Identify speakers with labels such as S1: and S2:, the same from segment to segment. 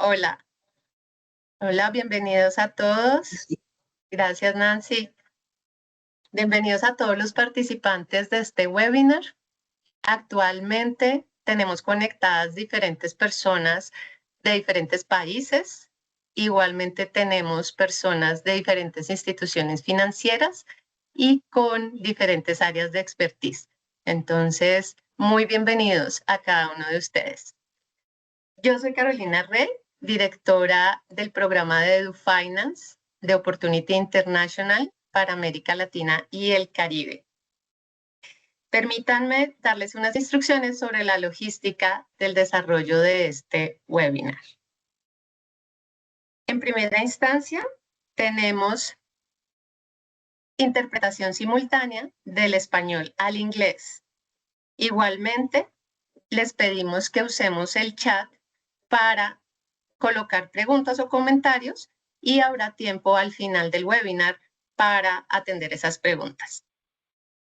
S1: Hola, hola, bienvenidos a todos. Gracias, Nancy. Bienvenidos a todos los participantes de este webinar. Actualmente tenemos conectadas diferentes personas de diferentes países. Igualmente tenemos personas de diferentes instituciones financieras y con diferentes áreas de expertise. Entonces, muy bienvenidos a cada uno de ustedes. Yo soy Carolina Rey, directora del programa de EduFinance de Opportunity International para América Latina y el Caribe. Permítanme darles unas instrucciones sobre la logística del desarrollo de este webinar. En primera instancia, tenemos interpretación simultánea del español al inglés. Igualmente, les pedimos que usemos el chat para colocar preguntas o comentarios y habrá tiempo al final del webinar para atender esas preguntas.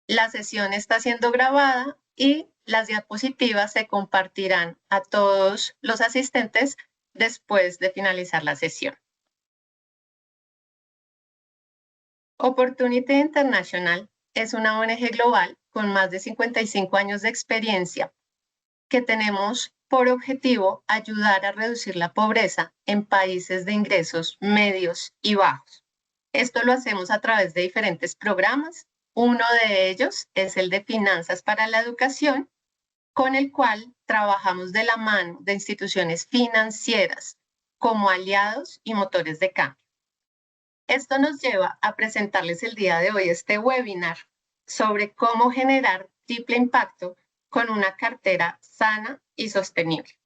S1: La sesión está siendo grabada y las diapositivas se compartirán a todos los asistentes después de finalizar la sesión. Opportunity International es una ONG global con más de 55 años de experiencia que tenemos por objetivo ayudar a reducir la pobreza en países de ingresos medios y bajos. Esto lo hacemos a través de diferentes programas. Uno de ellos es el de Finanzas para la Educación, con el cual trabajamos de la mano de instituciones financieras como aliados y motores de cambio. Esto nos lleva a presentarles el día de hoy este webinar sobre cómo generar triple impacto con una cartera sana y sostenible.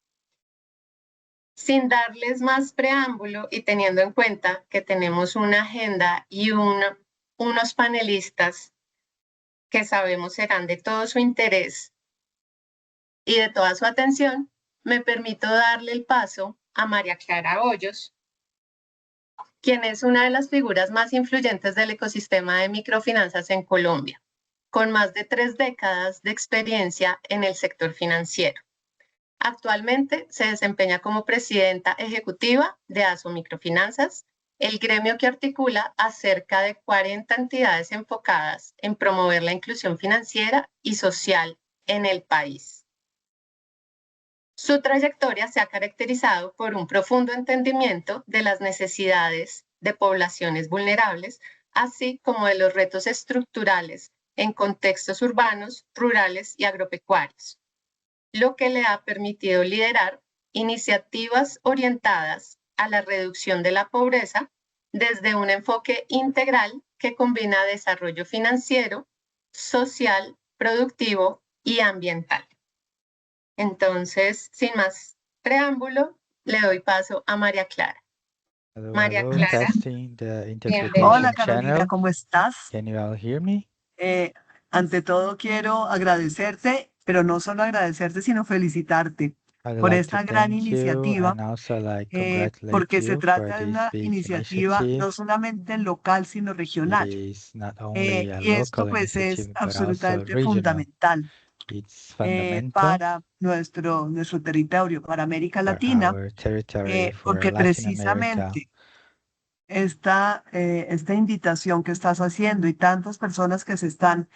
S1: Sin darles más preámbulo y teniendo en cuenta que tenemos una agenda y unos panelistas que sabemos serán de todo su interés y de toda su atención, me permito darle el paso a María Clara Hoyos, quien es una de las figuras más influyentes del ecosistema de microfinanzas en Colombia, con más de 3 décadas de experiencia en el sector financiero. Actualmente se desempeña como presidenta ejecutiva de ASO Microfinanzas, el gremio que articula a cerca de 40 entidades enfocadas en promover la inclusión financiera y social en el país. Su trayectoria se ha caracterizado por un profundo entendimiento de las necesidades de poblaciones vulnerables, así como de los retos estructurales en contextos urbanos, rurales y agropecuarios, lo que le ha permitido liderar iniciativas orientadas a la reducción de la pobreza desde un enfoque integral que combina desarrollo financiero, social, productivo y ambiental. Entonces, sin más preámbulo, le doy paso a María Clara.
S2: Hello,
S1: María
S2: hello,
S1: Clara,
S2: testing the interpretation
S3: Hola Carolina,
S2: channel.
S3: ¿cómo estás?
S2: Can you all hear me?
S3: Ante todo quiero agradecerte, pero no solo agradecerte, sino felicitarte
S2: I'd
S3: por
S2: like to
S3: esta gran
S2: thank you
S3: iniciativa,
S2: and also like
S3: porque
S2: congratulate
S3: se
S2: you for
S3: trata de
S2: this
S3: una
S2: big
S3: iniciativa
S2: initiative.
S3: no solamente local, sino
S2: It
S3: regional.
S2: is not only a
S3: Y esto
S2: local
S3: pues es
S2: initiative, but also
S3: absolutamente
S2: regional.
S3: fundamental
S2: It's fundamental
S3: para nuestro territorio, para América
S2: for
S3: Latina,
S2: our territory, for
S3: porque
S2: Latin America.
S3: precisamente esta invitación que estás haciendo y tantas personas que se están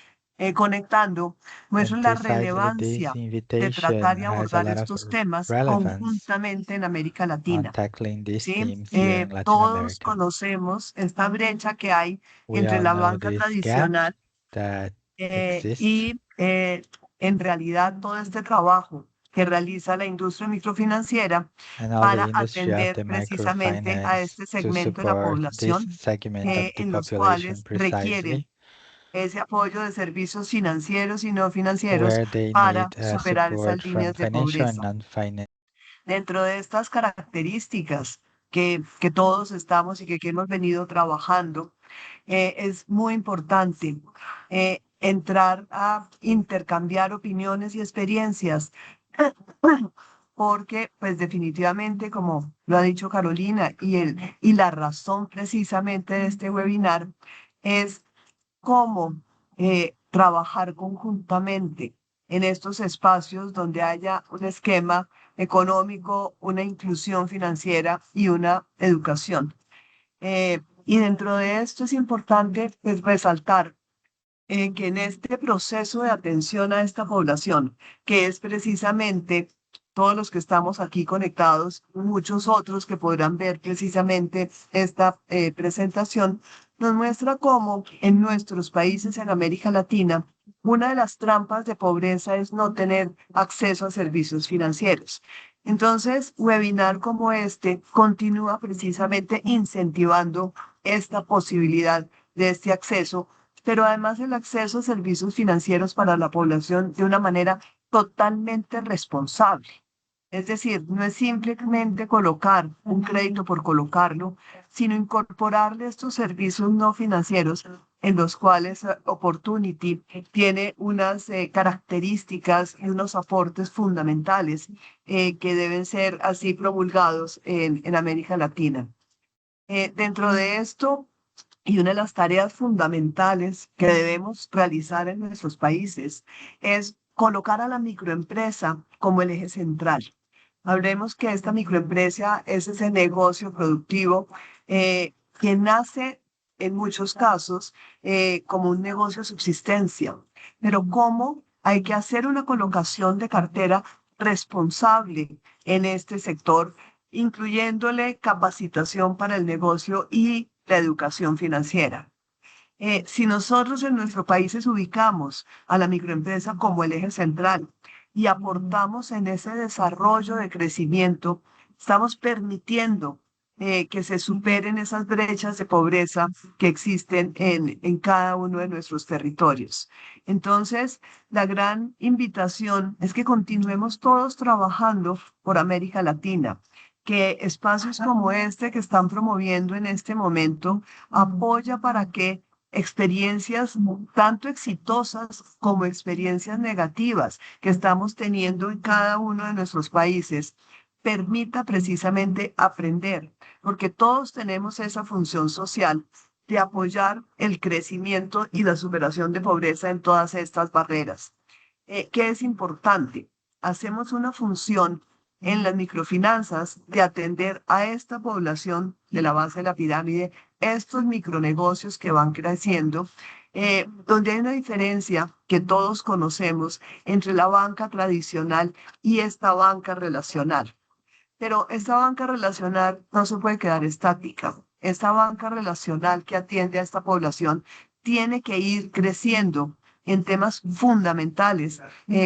S3: conectando muestran
S2: And
S3: la
S2: precisely this
S3: relevancia de
S2: invitation
S3: tratar y
S2: has a
S3: abordar
S2: lot of
S3: estos temas
S2: relevance
S3: conjuntamente en América
S2: on
S3: Latina.
S2: tackling these
S3: ¿Sí?
S2: themes here in Latin
S3: Todos
S2: America.
S3: conocemos esta brecha que hay
S2: We
S3: entre
S2: all
S3: la
S2: know
S3: banca
S2: this gap
S3: tradicional
S2: that exists.
S3: y en realidad todo este trabajo que realiza la industria microfinanciera
S2: and all the
S3: para
S2: industry of
S3: atender
S2: the
S3: precisamente a
S2: microfinance
S3: este
S2: to
S3: segmento de la
S2: support this
S3: población
S2: segment of the
S3: en los
S2: population
S3: cuales requieren
S2: precisely,
S3: ese apoyo de servicios financieros y no financieros
S2: where they
S3: para
S2: need
S3: superar esas
S2: support from
S3: líneas de
S2: financial and
S3: pobreza.
S2: non-financial.
S3: Dentro de estas características que todos estamos y que hemos venido trabajando, es muy importante entrar a intercambiar opiniones y experiencias, porque pues definitivamente, como lo ha dicho Carolina, y la razón precisamente de este webinar es cómo trabajar conjuntamente en estos espacios donde haya un esquema económico, una inclusión financiera y una educación. Y dentro de esto es importante pues, resaltar que en este proceso de atención a esta población, que es precisamente todos los que estamos aquí conectados, muchos otros que podrán ver precisamente esta presentación, nos muestra cómo en nuestros países en América Latina, una de las trampas de pobreza es no tener acceso a servicios financieros. Entonces, webinar como este continúa precisamente incentivando esta posibilidad de este acceso, pero además el acceso a servicios financieros para la población de una manera totalmente responsable. Es decir, no es simplemente colocar un crédito por colocarlo, sino incorporarle estos servicios no financieros en los cuales Opportunity tiene unas características y unos aportes fundamentales que deben ser así promulgados en América Latina. Dentro de esto, y una de las tareas fundamentales que debemos realizar en nuestros países es colocar a la microempresa como el eje central. Hablemos que esta microempresa es ese negocio productivo que nace en muchos casos como un negocio de subsistencia, pero cómo hay que hacer una colocación de cartera responsable en este sector, incluyéndole capacitación para el negocio y la educación financiera. Si nosotros en nuestros países ubicamos a la microempresa como el eje central y aportamos en ese desarrollo de crecimiento, estamos permitiendo que se superen esas brechas de pobreza que existen en cada uno de nuestros territorios. Entonces, la gran invitación es que continuemos todos trabajando por América Latina, que espacios como este que están promoviendo en este momento apoya para que experiencias tanto exitosas como experiencias negativas que estamos teniendo en cada uno de nuestros países permita precisamente aprender, porque todos tenemos esa función social de apoyar el crecimiento y la superación de pobreza en todas estas barreras. ¿Qué es importante? Hacemos una función en las microfinanzas de atender a esta población de la base de la pirámide, estos micronegocios que van creciendo, donde hay una diferencia que todos conocemos entre la banca tradicional y esta banca relacional. Pero esta banca relacional no se puede quedar estática. Esta banca relacional que atiende a esta población tiene que ir creciendo en temas fundamentales,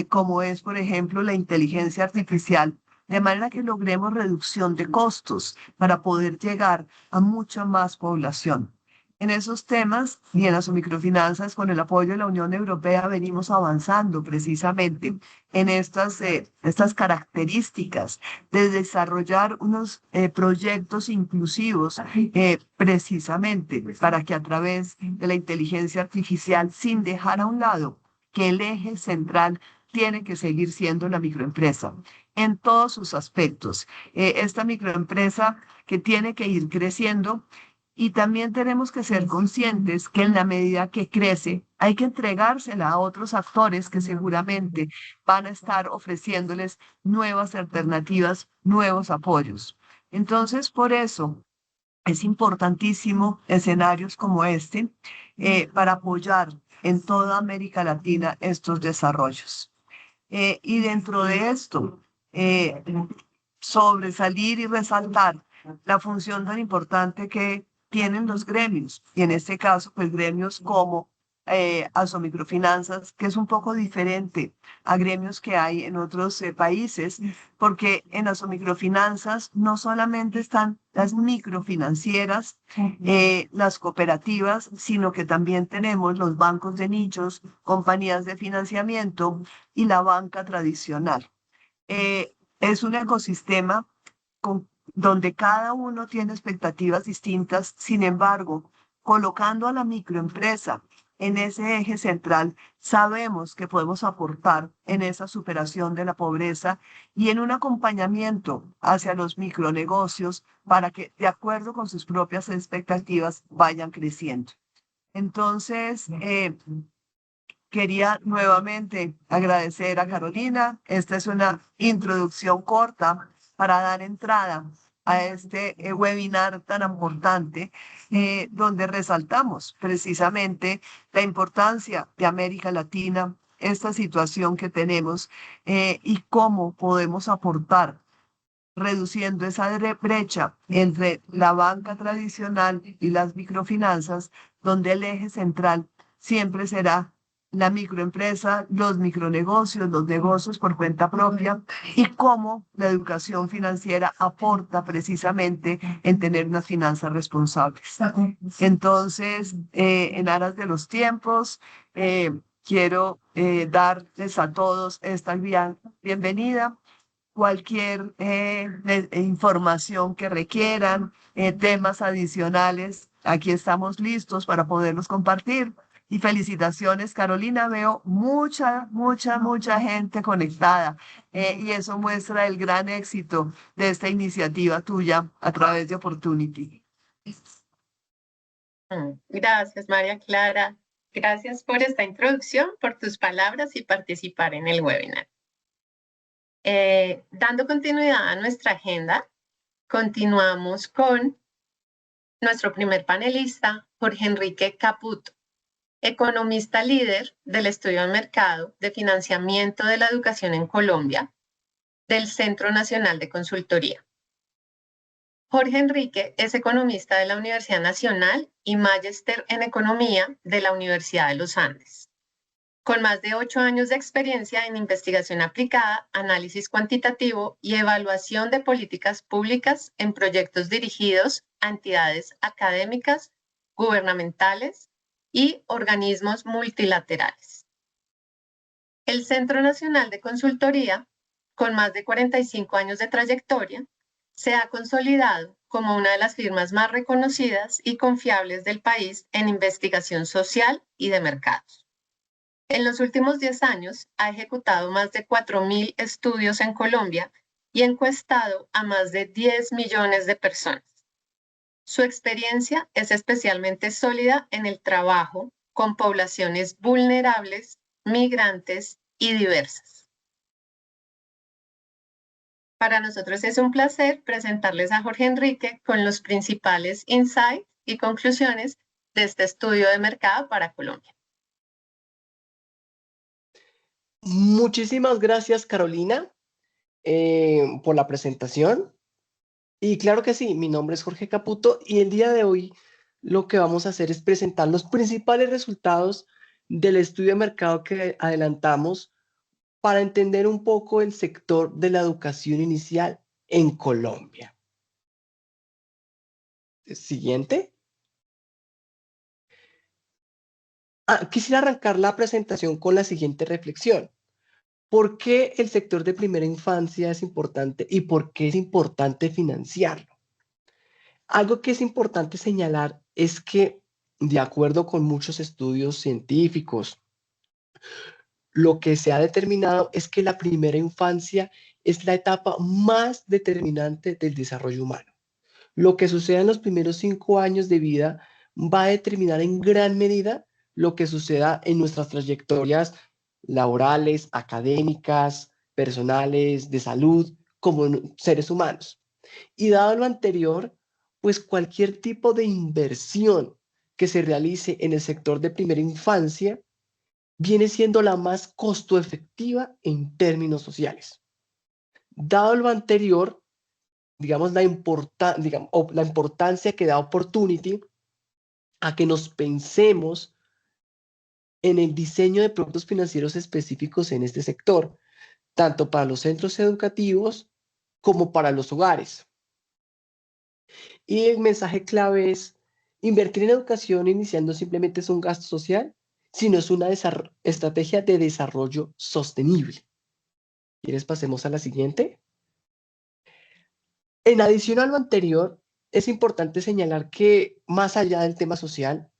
S3: como es, por ejemplo, la inteligencia artificial, de manera que logremos reducción de costos para poder llegar a mucha más población. En esos temas y en las microfinanzas, con el apoyo de la Unión Europea, venimos avanzando precisamente en estas características de desarrollar unos proyectos inclusivos precisamente para que a través de la inteligencia artificial, sin dejar a un lado que el eje central tiene que seguir siendo la microempresa en todos sus aspectos. Esta microempresa que tiene que ir creciendo y también tenemos que ser conscientes que en la medida que crece, hay que entregársela a otros actores que seguramente van a estar ofreciéndoles nuevas alternativas, nuevos apoyos. Entonces, por eso es importantísimo escenarios como este para apoyar en toda América Latina estos desarrollos. Y dentro de esto, sobresalir y resaltar la función tan importante que tienen los gremios, y en este caso, pues gremios como Asomicrofinanzas, que es un poco diferente a gremios que hay en otros países, porque en Asomicrofinanzas no solamente están las microfinancieras, las cooperativas, sino que también tenemos los bancos de nichos, compañías de financiamiento y la banca tradicional. Es un ecosistema donde cada uno tiene expectativas distintas, sin embargo, colocando a la microempresa en ese eje central, sabemos que podemos aportar en esa superación de la pobreza y en un acompañamiento hacia los micronegocios para que, de acuerdo con sus propias expectativas, vayan creciendo. Entonces, quería nuevamente agradecer a Carolina. Esta es una introducción corta para dar entrada a este webinar tan importante, donde resaltamos precisamente la importancia de América Latina, esta situación que tenemos, y cómo podemos aportar reduciendo esa brecha entre la banca tradicional y las microfinanzas, donde el eje central siempre será la microempresa, los micronegocios, los negocios por cuenta propia, y cómo la educación financiera aporta precisamente en tener unas finanzas responsables. Entonces, en aras de los tiempos, quiero darles a todos esta bienvenida. Cualquier información que requieran, temas adicionales, aquí estamos listos para poderlos compartir. Y felicitaciones, Carolina, veo mucha gente conectada, y eso muestra el gran éxito de esta iniciativa tuya a través de Opportunity.
S1: Gracias, María Clara. Gracias por esta introducción, por tus palabras y participar en el webinar. Dando continuidad a nuestra agenda, continuamos con nuestro primer panelista, Jorge Enrique Caputo, economista líder del estudio de mercado de financiamiento de la educación en Colombia, del Centro Nacional de Consultoría. Jorge Enrique es economista de la Universidad Nacional y magíster en economía de la Universidad de los Andes. Con más de 8 años de experiencia en investigación aplicada, análisis cuantitativo y evaluación de políticas públicas en proyectos dirigidos a entidades académicas, gubernamentales y organismos multilaterales. El Centro Nacional de Consultoría, con más de 45 años de trayectoria, se ha consolidado como una de las firmas más reconocidas y confiables del país en investigación social y de mercados. En los últimos 10 años ha ejecutado más de 4.000 estudios en Colombia y encuestado a más de 10 millones de personas. Su experiencia es especialmente sólida en el trabajo con poblaciones vulnerables, migrantes y diversas. Para nosotros es un placer presentarles a Jorge Enrique con los principales insights y conclusiones de este estudio de mercado para Colombia.
S4: Muchísimas gracias, Carolina, por la presentación. Y claro que sí, mi nombre es Jorge Caputo y el día de hoy lo que vamos a hacer es presentar los principales resultados del estudio de mercado que adelantamos para entender un poco el sector de la educación inicial en Colombia. Siguiente. Quisiera arrancar la presentación con la siguiente reflexión. ¿Por qué el sector de primera infancia es importante y por qué es importante financiarlo? Algo que es importante señalar es que, de acuerdo con muchos estudios científicos, lo que se ha determinado es que la primera infancia es la etapa más determinante del desarrollo humano. Lo que suceda en los primeros 5 años de vida va a determinar en gran medida lo que suceda en nuestras trayectorias laborales, académicas, personales, de salud, como seres humanos. Y dado lo anterior, pues cualquier tipo de inversión que se realice en el sector de primera infancia viene siendo la más costo efectiva en términos sociales. Dado lo anterior, digamos, la importancia que da Opportunity a que nos pensemos en el diseño de productos financieros específicos en este sector, tanto para los centros educativos como para los hogares. Y el mensaje clave es, invertir en educación iniciando simplemente es un gasto social, sino es una estrategia de desarrollo sostenible. ¿Quieres pasemos a la siguiente? En adición a lo anterior, es importante señalar que más allá del tema social,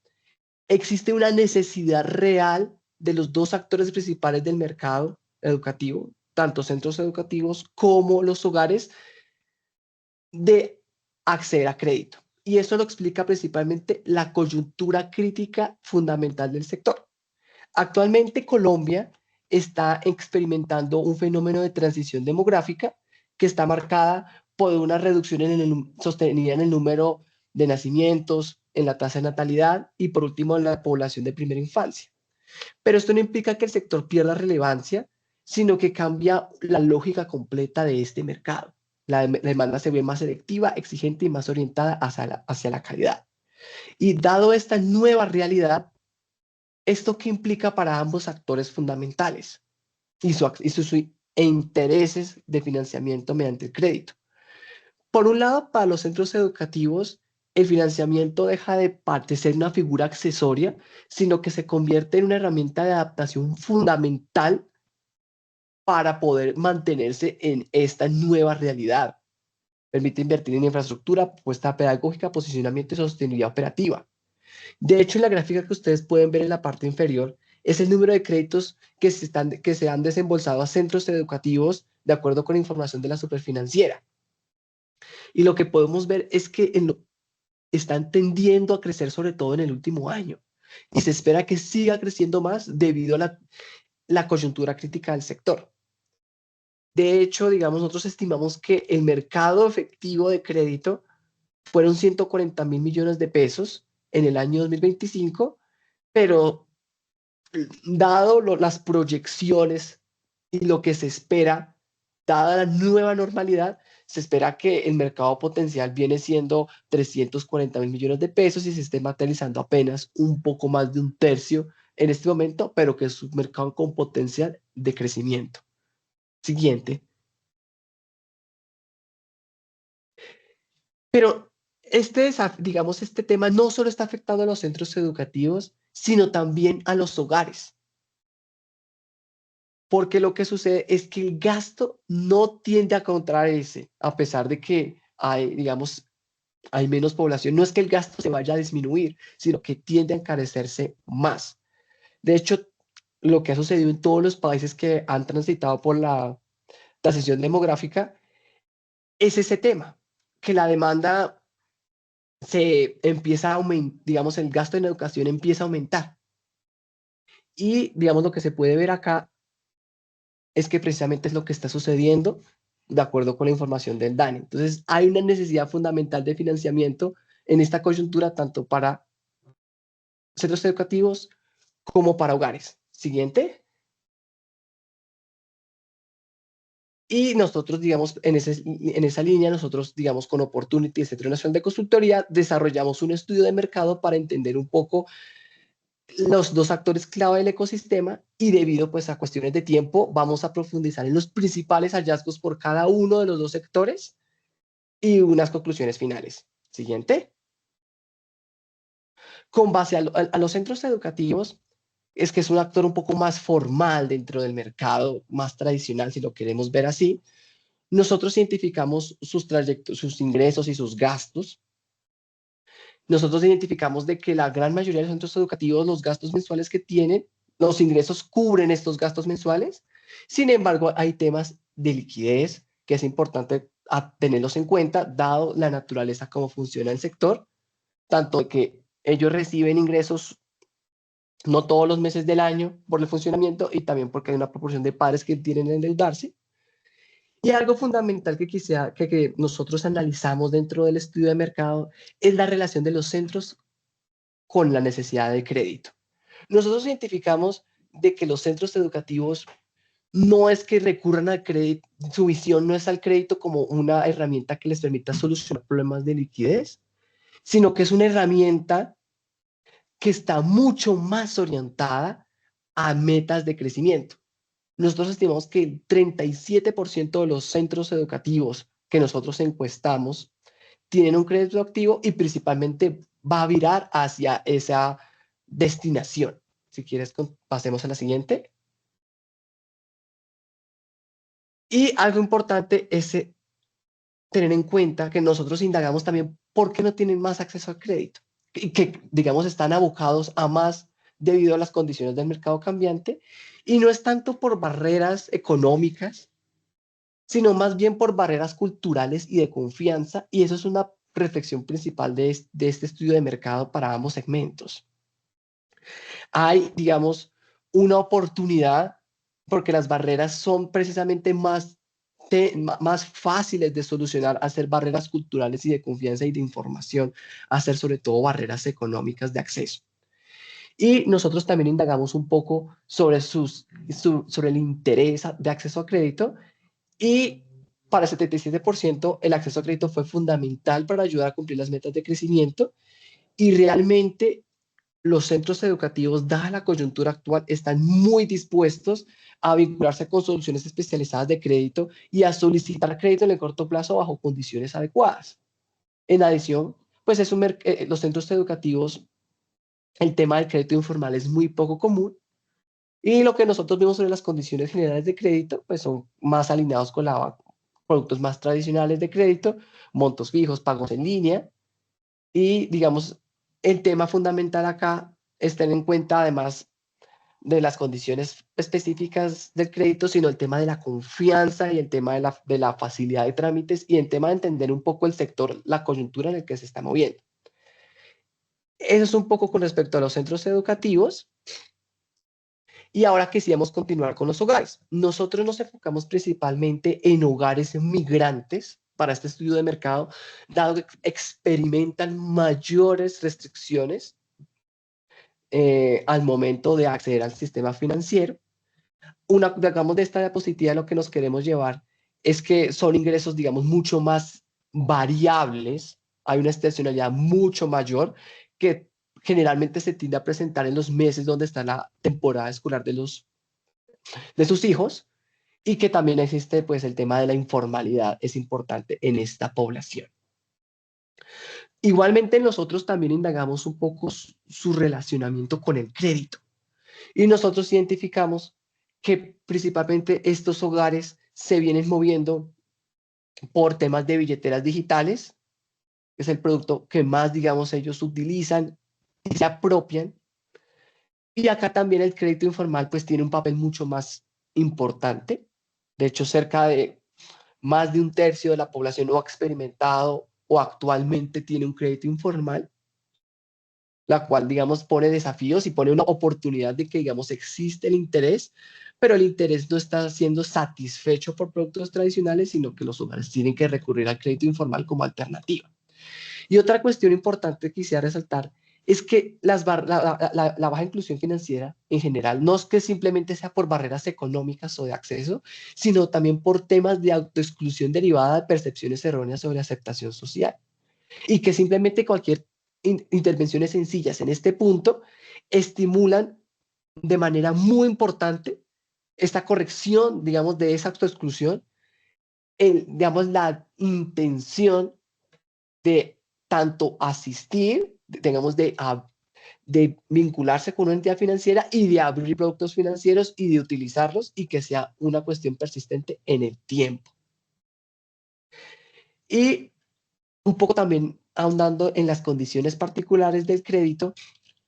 S4: existe una necesidad real de los dos actores principales del mercado educativo, tanto centros educativos como los hogares, de acceder a crédito. Y eso lo explica principalmente la coyuntura crítica fundamental del sector. Actualmente Colombia está experimentando un fenómeno de transición demográfica que está marcada por una reducción sostenida en el número de nacimientos, en la tasa de natalidad y por último en la población de primera infancia. Pero esto no implica que el sector pierda relevancia, sino que cambia la lógica completa de este mercado. La demanda se ve más selectiva, exigente y más orientada hacia la calidad. Y dado esta nueva realidad, ¿esto qué implica para ambos actores fundamentales y sus intereses de financiamiento mediante el crédito? Por un lado, para los centros educativos, el financiamiento deja de ser una figura accesoria, sino que se convierte en una herramienta de adaptación fundamental para poder mantenerse en esta nueva realidad. Permite invertir en infraestructura, propuesta pedagógica, posicionamiento y sostenibilidad operativa. De hecho, en la gráfica que ustedes pueden ver en la parte inferior, es el número de créditos que se han desembolsado a centros educativos de acuerdo con la información de la Superfinanciera. Y lo que podemos ver es que están tendiendo a crecer sobre todo en el último año. Y se espera que siga creciendo más debido a la coyuntura crítica del sector. De hecho, digamos, nosotros estimamos que el mercado efectivo de crédito fueron 140.000 millones de pesos en el año 2025, pero dado las proyecciones y lo que se espera, dada la nueva normalidad, se espera que el mercado potencial viene siendo 340.000 millones de pesos y se esté materializando apenas un poco más de un tercio en este momento, pero que es un mercado con potencial de crecimiento. Siguiente. Pero digamos, este tema no solo está afectando a los centros educativos, sino también a los hogares. Porque lo que sucede es que el gasto no tiende a contraerse, a pesar de que hay, digamos, hay menos población. No es que el gasto se vaya a disminuir, sino que tiende a encarecerse más. De hecho, lo que ha sucedido en todos los países que han transitado por la transición demográfica es ese tema, que la demanda se empieza a aumentar, digamos, el gasto en educación empieza a aumentar. Y, digamos, lo que se puede ver acá es que precisamente es lo que está sucediendo de acuerdo con la información del DANE. Entonces, hay una necesidad fundamental de financiamiento en esta coyuntura, tanto para centros educativos como para hogares. Siguiente. Y nosotros, digamos, en esa línea, nosotros, digamos, con Opportunity, el Centro Nacional de Consultoría, desarrollamos un estudio de mercado para entender un poco los dos actores clave del ecosistema y debido pues a cuestiones de tiempo vamos a profundizar en los principales hallazgos por cada uno de los dos sectores y unas conclusiones finales. Siguiente. Con base a los centros educativos, es que es un actor un poco más formal dentro del mercado, más tradicional si lo queremos ver así. Nosotros identificamos sus ingresos y sus gastos. Nosotros identificamos de que la gran mayoría de los centros educativos, los gastos mensuales que tienen, los ingresos cubren estos gastos mensuales. Sin embargo, hay temas de liquidez que es importante tenerlos en cuenta, dado la naturaleza como funciona el sector, tanto que ellos reciben ingresos no todos los meses del año por el funcionamiento y también porque hay una proporción de padres que tienen que endeudarse. Y algo fundamental que nosotros analizamos dentro del estudio de mercado es la relación de los centros con la necesidad de crédito. Nosotros identificamos de que los centros educativos no es que recurran al crédito, su visión no es al crédito como una herramienta que les permita solucionar problemas de liquidez, sino que es una herramienta que está mucho más orientada a metas de crecimiento. Nosotros estimamos que el 37% de los centros educativos que nosotros encuestamos tienen un crédito activo y principalmente va a virar hacia esa destinación. Si quieres, pasemos a la siguiente. Y algo importante es tener en cuenta que nosotros indagamos también por qué no tienen más acceso al crédito y que, digamos, están abocados a más debido a las condiciones del mercado cambiante y no es tanto por barreras económicas, sino más bien por barreras culturales y de confianza, y eso es una reflexión principal de este estudio de mercado para ambos segmentos. Hay, digamos, una oportunidad, porque las barreras son precisamente más fáciles de solucionar, hacer barreras culturales y de confianza y de información, hacer sobre todo barreras económicas de acceso. Y nosotros también indagamos un poco sobre, sobre el interés de acceso a crédito, y para el 77% el acceso a crédito fue fundamental para ayudar a cumplir las metas de crecimiento, y realmente los centros educativos, dada la coyuntura actual, están muy dispuestos a vincularse con soluciones especializadas de crédito y a solicitar crédito en el corto plazo bajo condiciones adecuadas. En adición, pues los centros educativos, el tema del crédito informal es muy poco común, y lo que nosotros vemos sobre las condiciones generales de crédito, pues son más alineados con productos más tradicionales de crédito, montos fijos, pagos en línea, y digamos, el tema fundamental acá es tener en cuenta, además de las condiciones específicas del crédito, sino el tema de la confianza y el tema de la facilidad de trámites, y el tema de entender un poco el sector, la coyuntura en el que se está moviendo. Eso es un poco con respecto a los centros educativos. Y ahora quisiéramos continuar con los hogares. Nosotros nos enfocamos principalmente en hogares migrantes para este estudio de mercado, dado que experimentan mayores restricciones al momento de acceder al sistema financiero. Digamos, de esta diapositiva lo que nos queremos llevar es que son ingresos, digamos, mucho más variables, hay una estacionalidad mucho mayor que generalmente se tiende a presentar en los meses donde está la temporada escolar de sus hijos, y que también existe pues el tema de la informalidad, es importante en esta población. Igualmente nosotros también indagamos un poco su relacionamiento con el crédito, y nosotros identificamos que principalmente estos hogares se vienen moviendo por temas de billeteras digitales, que es el producto que más, digamos, ellos utilizan y se apropian. Y acá también el crédito informal pues tiene un papel mucho más importante. De hecho, cerca de más de un tercio de la población o ha experimentado o actualmente tiene un crédito informal, la cual, digamos, pone desafíos y pone una oportunidad de que, digamos, existe el interés, pero el interés no está siendo satisfecho por productos tradicionales, sino que los hogares tienen que recurrir al crédito informal como alternativa. Y otra cuestión importante que quisiera resaltar es que la baja inclusión financiera en general no es que simplemente sea por barreras económicas o de acceso, sino también por temas de autoexclusión derivada de percepciones erróneas sobre aceptación social. Y que simplemente cualquier intervenciones sencillas en este punto estimulan de manera muy importante esta corrección, digamos, de esa autoexclusión, digamos, la intención de tanto asistir, digamos, de vincularse con una entidad financiera y de abrir productos financieros y de utilizarlos, y que sea una cuestión persistente en el tiempo. Y un poco también ahondando en las condiciones particulares del crédito,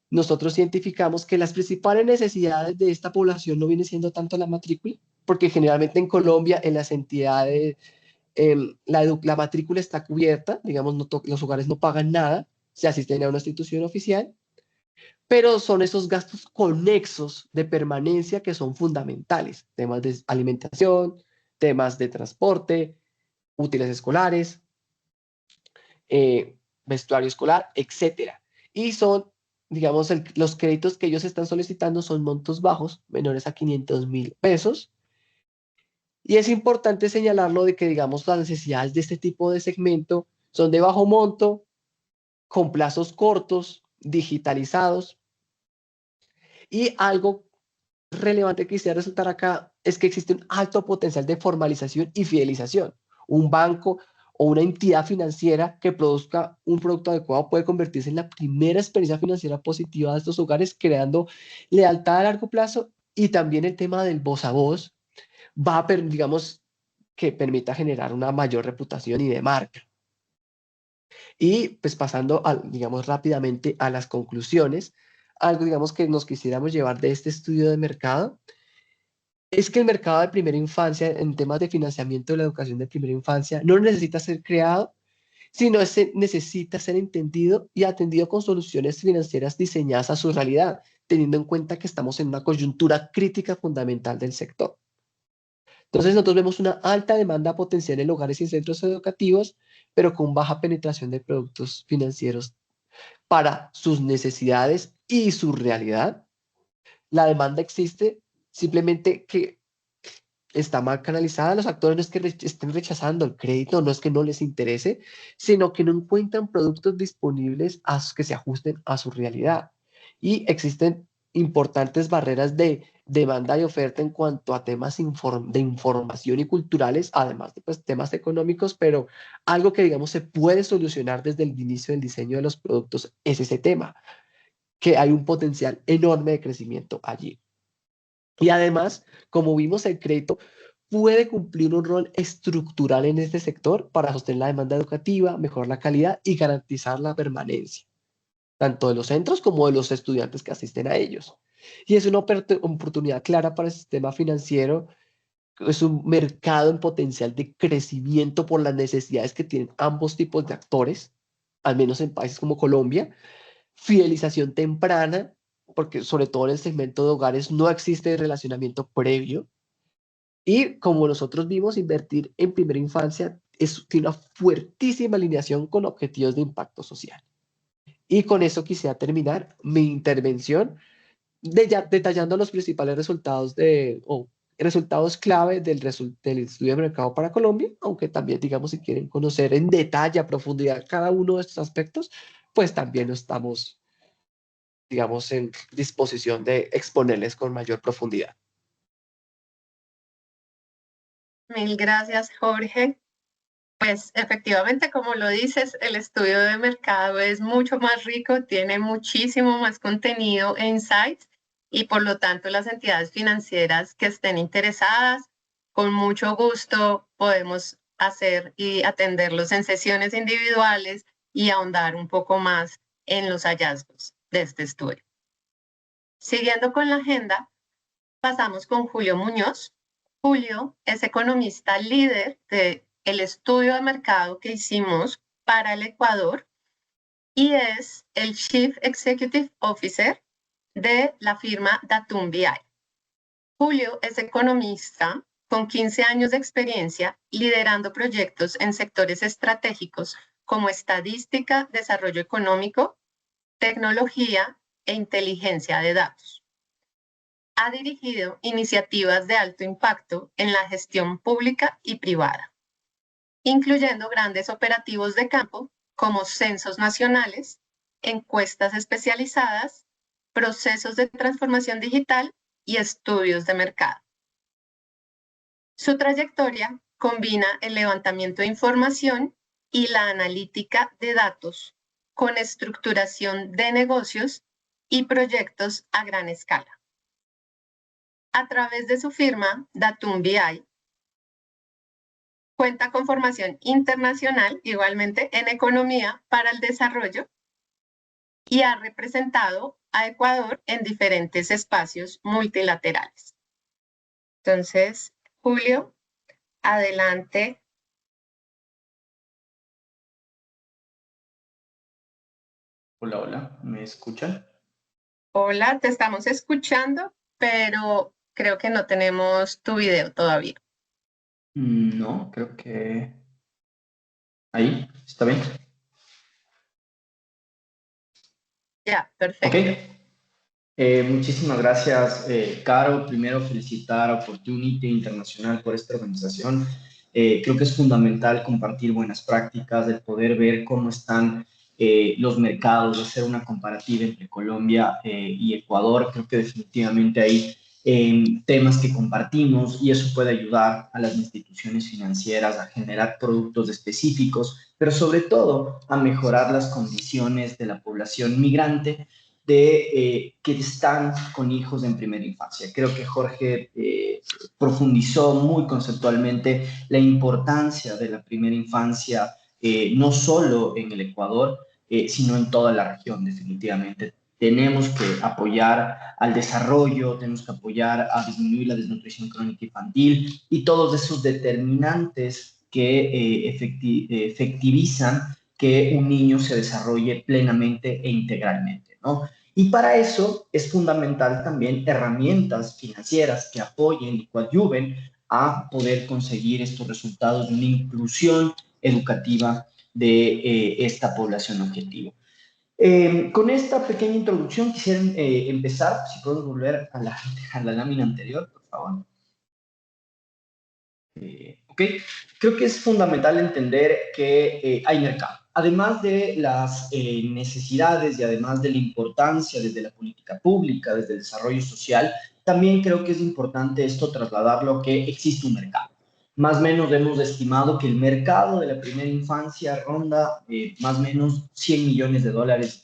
S4: nosotros identificamos que las principales necesidades de esta población no viene siendo tanto la matrícula, porque generalmente en Colombia, en las entidades, la matrícula está cubierta, digamos, los hogares no pagan nada, se asisten a una institución oficial, pero son esos gastos conexos de permanencia que son fundamentales, temas de alimentación, temas de transporte, útiles escolares, vestuario escolar, etcétera. Y son, digamos, los créditos que ellos están solicitando son montos bajos, menores a 500.000 pesos. Y es importante señalarlo de que, digamos, las necesidades de este tipo de segmento son de bajo monto, con plazos cortos, digitalizados. Y algo relevante que quisiera resaltar acá es que existe un alto potencial de formalización y fidelización. Un banco o una entidad financiera que produzca un producto adecuado puede convertirse en la primera experiencia financiera positiva de estos hogares, creando lealtad a largo plazo, y también el tema del voz a voz va a, digamos, que permita generar una mayor reputación y de marca. Y pues pasando, digamos, rápidamente a las conclusiones, algo, digamos, que nos quisiéramos llevar de este estudio de mercado es que el mercado de primera infancia, en temas de financiamiento de la educación de primera infancia, no necesita ser creado, sino necesita ser entendido y atendido con soluciones financieras diseñadas a su realidad, teniendo en cuenta que estamos en una coyuntura crítica fundamental del sector. Entonces nosotros vemos una alta demanda potencial en hogares y centros educativos, pero con baja penetración de productos financieros para sus necesidades y su realidad. La demanda existe, simplemente que está mal canalizada. Los actores no es que estén rechazando el crédito, no es que no les interese, sino que no encuentran productos disponibles que se ajusten a su realidad. Y existen importantes barreras de demanda y oferta en cuanto a temas de información y culturales, además de pues, temas económicos, pero algo que digamos se puede solucionar desde el inicio del diseño de los productos es ese tema, que hay un potencial enorme de crecimiento allí. Y además, como vimos, el crédito puede cumplir un rol estructural en este sector para sostener la demanda educativa, mejorar la calidad y garantizar la permanencia, tanto de los centros como de los estudiantes que asisten a ellos. Y es una oportunidad clara para el sistema financiero. Es un mercado en potencial de crecimiento por las necesidades que tienen ambos tipos de actores, al menos en países como Colombia. Fidelización temprana, porque sobre todo en el segmento de hogares no existe relacionamiento previo. Y como nosotros vimos, invertir en primera infancia tiene una fuertísima alineación con objetivos de impacto social. Y con eso quisiera terminar mi intervención detallando los principales resultados resultados clave del estudio de mercado para Colombia, aunque también, digamos, si quieren conocer en detalle, a profundidad cada uno de estos aspectos, pues también estamos, digamos, en disposición de exponerles con mayor profundidad.
S1: Mil gracias, Jorge. Pues efectivamente, como lo dices, el estudio de mercado es mucho más rico, tiene muchísimo más contenido e insights y por lo tanto las entidades financieras que estén interesadas, con mucho gusto podemos hacer y atenderlos en sesiones individuales y ahondar un poco más en los hallazgos de este estudio. Siguiendo con la agenda, pasamos con Julio Muñoz. Julio es economista líder del estudio de mercado que hicimos para el Ecuador y es el Chief Executive Officer de la firma Datum BI. Julio es economista con 15 años de experiencia liderando proyectos en sectores estratégicos como estadística, desarrollo económico, tecnología e inteligencia de datos. Ha dirigido iniciativas de alto impacto en la gestión pública y privada, incluyendo grandes operativos de campo como censos nacionales, encuestas especializadas, procesos de transformación digital y estudios de mercado. Su trayectoria combina el levantamiento de información y la analítica de datos con estructuración de negocios y proyectos a gran escala. A través de su firma, Datum BI, cuenta con formación internacional, igualmente en economía para el desarrollo, y ha representado a Ecuador en diferentes espacios multilaterales. Entonces, Julio, adelante.
S5: Hola, hola, ¿me escuchan?
S1: Hola, te estamos escuchando, pero creo que no tenemos tu video todavía.
S5: No, creo que... Ahí, ¿está bien?
S1: Ya, perfecto.
S5: Ok. Muchísimas gracias, Caro. Primero, felicitar a Opportunity Internacional por esta organización. Creo que es fundamental compartir buenas prácticas, el poder ver cómo están los mercados, hacer una comparativa entre Colombia y Ecuador. Creo que definitivamente hay temas que compartimos y eso puede ayudar a las instituciones financieras a generar productos específicos, pero sobre todo a mejorar las condiciones de la población migrante que están con hijos en primera infancia. Creo que Jorge profundizó muy conceptualmente la importancia de la primera infancia, no solo en el Ecuador, sino en toda la región, definitivamente. Tenemos que apoyar al desarrollo, tenemos que apoyar a disminuir la desnutrición crónica infantil y todos esos determinantes que efectivizan que un niño se desarrolle plenamente e integralmente, ¿no? Y para eso es fundamental también herramientas financieras que apoyen y coadyuven a poder conseguir estos resultados de una inclusión educativa de esta población objetivo. Con esta pequeña introducción quisiera empezar, si podemos volver a la lámina anterior, por favor. Ok, creo que es fundamental entender que hay mercado. Además de las necesidades y además de la importancia desde la política pública, desde el desarrollo social, también creo que es importante esto trasladarlo a que existe un mercado. Más o menos hemos estimado que el mercado de la primera infancia ronda más o menos $100 millones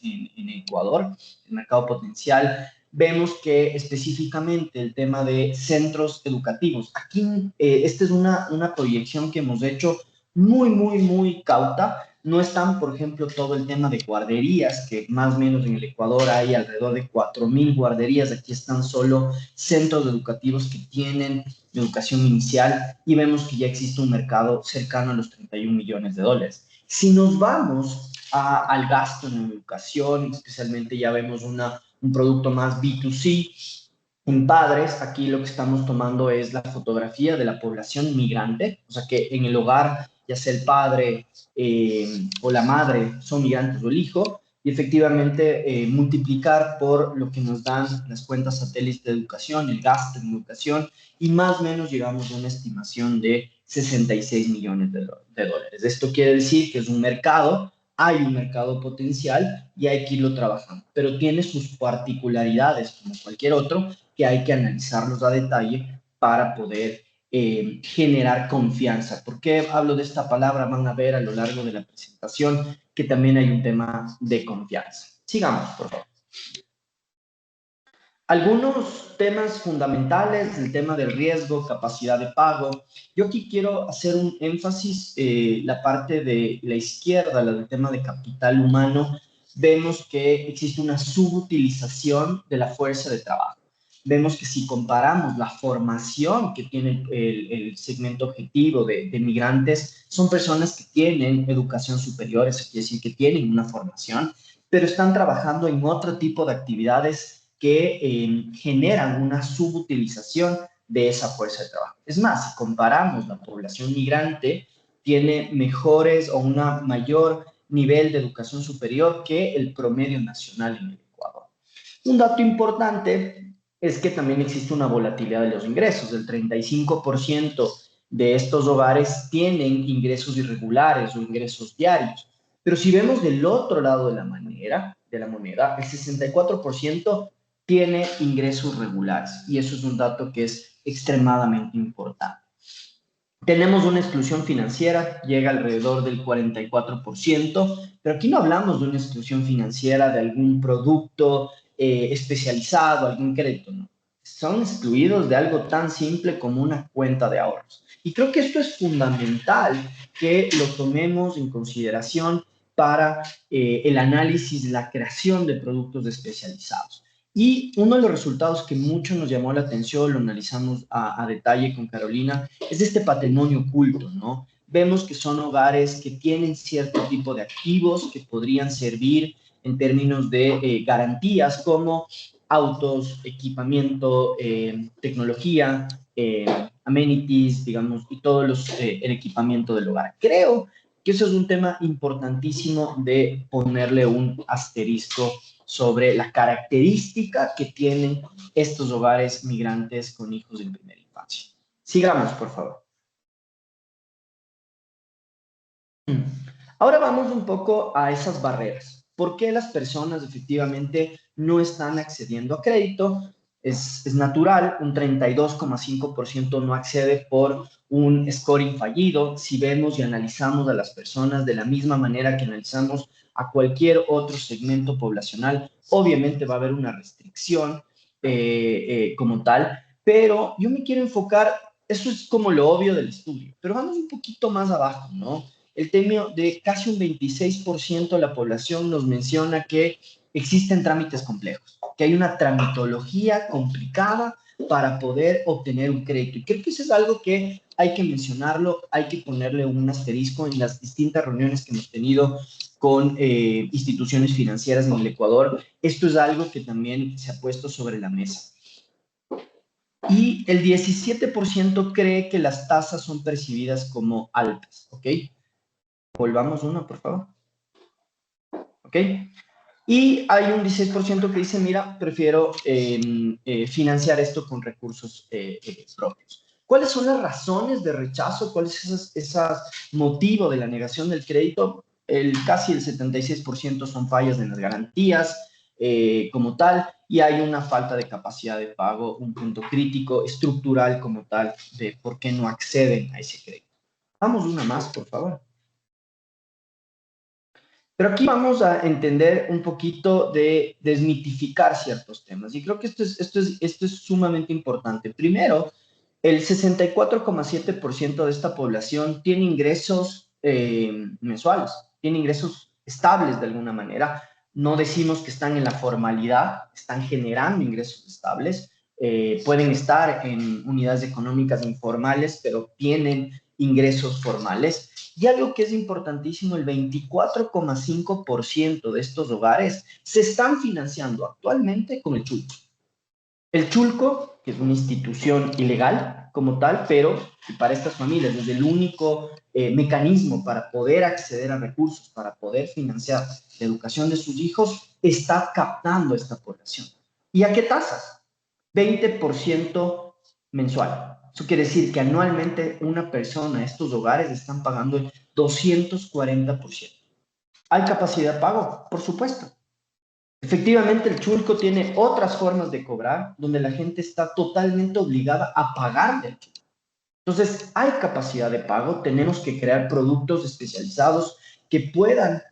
S5: en Ecuador, el mercado potencial. Vemos que específicamente el tema de centros educativos, aquí esta es una proyección que hemos hecho muy cauta. No están, por ejemplo, todo el tema de guarderías, que más o menos en el Ecuador hay alrededor de 4.000 guarderías. Aquí están solo centros educativos que tienen educación inicial y vemos que ya existe un mercado cercano a los $31 millones. Si nos vamos al gasto en educación, especialmente ya vemos un producto más B2C. En padres, aquí lo que estamos tomando es la fotografía de la población migrante, o sea que en el hogar, ya sea el padre o la madre son migrantes o el hijo, y efectivamente multiplicar por lo que nos dan las cuentas satélites de educación, el gasto en educación, y más o menos llegamos a una estimación de $66 millones de dólares. Esto quiere decir que es un mercado, hay un mercado potencial y hay que irlo trabajando, pero tiene sus particularidades como cualquier otro que hay que analizarlos a detalle para poder generar confianza. ¿Por qué hablo de esta palabra? Van a ver a lo largo de la presentación que también hay un tema de confianza. Sigamos, por favor. Algunos temas fundamentales, el tema del riesgo, capacidad de pago. Yo aquí quiero hacer un énfasis, la parte de la izquierda, la del tema de capital humano. Vemos que existe una subutilización de la fuerza de trabajo. Vemos que si comparamos la formación que tiene el segmento objetivo de migrantes, son personas que tienen educación superior, eso quiere decir que tienen una formación, pero están trabajando en otro tipo de actividades que generan una subutilización de esa fuerza de trabajo. Es más, si comparamos la población migrante, tiene mejores o una mayor nivel de educación superior que el promedio nacional en el Ecuador. Un dato importante es que también existe una volatilidad de los ingresos. El 35% de estos hogares tienen ingresos irregulares o ingresos diarios. Pero si vemos del otro lado de la moneda, el 64% tiene ingresos regulares, y eso es un dato que es extremadamente importante. Tenemos una exclusión financiera, llega alrededor del 44%, pero aquí no hablamos de una exclusión financiera de algún producto especializado, algún crédito, no. Son excluidos de algo tan simple como una cuenta de ahorros. Y creo que esto es fundamental que lo tomemos en consideración para el análisis, la creación de productos especializados. Y uno de los resultados que mucho nos llamó la atención, lo analizamos a detalle con Carolina, es este patrimonio oculto, ¿no? Vemos que son hogares que tienen cierto tipo de activos que podrían servir en términos de garantías como autos, equipamiento, tecnología, amenities, digamos, y todo el equipamiento del hogar. Creo que eso es un tema importantísimo de ponerle un asterisco sobre la característica que tienen estos hogares migrantes con hijos en primera infancia. Sigamos, por favor. Ahora vamos un poco a esas barreras. ¿Por qué las personas efectivamente no están accediendo a crédito? Es natural, un 32,5% no accede por un scoring fallido. Si vemos y analizamos a las personas de la misma manera que analizamos a cualquier otro segmento poblacional, obviamente va a haber una restricción como tal, pero yo me quiero enfocar, eso es como lo obvio del estudio, pero vamos un poquito más abajo, ¿no? El tema de casi un 26% de la población nos menciona que existen trámites complejos, que hay una tramitología complicada para poder obtener un crédito. Y creo que eso es algo que hay que mencionarlo, hay que ponerle un asterisco en las distintas reuniones que hemos tenido con instituciones financieras en el Ecuador. Esto es algo que también se ha puesto sobre la mesa. Y el 17% cree que las tasas son percibidas como altas, ¿ok? Volvamos uno, por favor. ¿Ok? Y hay un 16% que dice, mira, prefiero financiar esto con recursos propios. ¿Cuáles son las razones de rechazo? ¿Cuál es ese motivo de la negación del crédito? Casi el 76% son fallas en las garantías como tal, y hay una falta de capacidad de pago, un punto crítico, estructural como tal, de por qué no acceden a ese crédito. Vamos una más, por favor. Pero aquí vamos a entender un poquito de desmitificar ciertos temas. Y creo que esto es sumamente importante. Primero, el 64,7% de esta población tiene ingresos mensuales, tiene ingresos estables de alguna manera. No decimos que están en la formalidad, están generando ingresos estables. Pueden estar en unidades económicas informales, pero tienen ingresos formales. Y algo que es importantísimo, el 24,5% de estos hogares se están financiando actualmente con el Chulco. El Chulco, que es una institución ilegal como tal, pero para estas familias es el único mecanismo para poder acceder a recursos, para poder financiar la educación de sus hijos, está captando esta población. ¿Y a qué tasas? 20% mensual. Eso quiere decir que anualmente una persona, estos hogares están pagando el 240%. ¿Hay capacidad de pago? Por supuesto. Efectivamente, el Chulco tiene otras formas de cobrar donde la gente está totalmente obligada a pagar del Chulco. Entonces, hay capacidad de pago, tenemos que crear productos especializados que puedan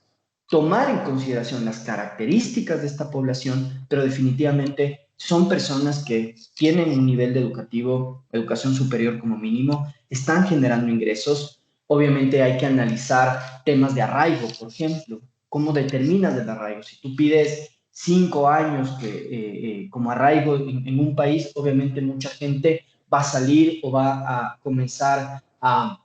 S5: tomar en consideración las características de esta población, pero definitivamente son personas que tienen un nivel de educación superior como mínimo, están generando ingresos. Obviamente hay que analizar temas de arraigo, por ejemplo. ¿Cómo determinas el arraigo? Si tú pides 5 años como arraigo en un país, obviamente mucha gente va a salir o va a comenzar a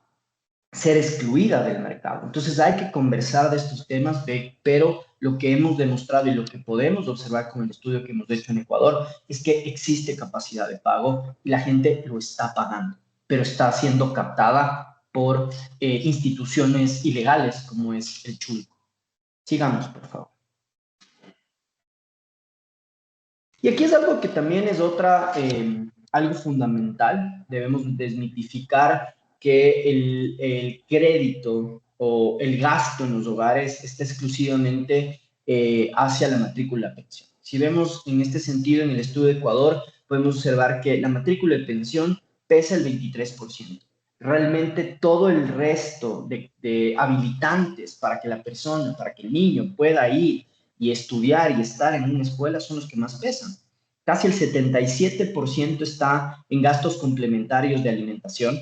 S5: ser excluida del mercado. Entonces hay que conversar de estos temas, pero lo que hemos demostrado y lo que podemos observar con el estudio que hemos hecho en Ecuador es que existe capacidad de pago y la gente lo está pagando, pero está siendo captada por instituciones ilegales como es el Chulco. Sigamos, por favor. Y aquí es algo que también es algo fundamental. Debemos desmitificar que el crédito o el gasto en los hogares está exclusivamente hacia la matrícula de pensión. Si vemos en este sentido, en el estudio de Ecuador, podemos observar que la matrícula de pensión pesa el 23%. Realmente todo el resto de habilitantes para que la persona, para que el niño pueda ir y estudiar y estar en una escuela son los que más pesan. Casi el 77% está en gastos complementarios de alimentación.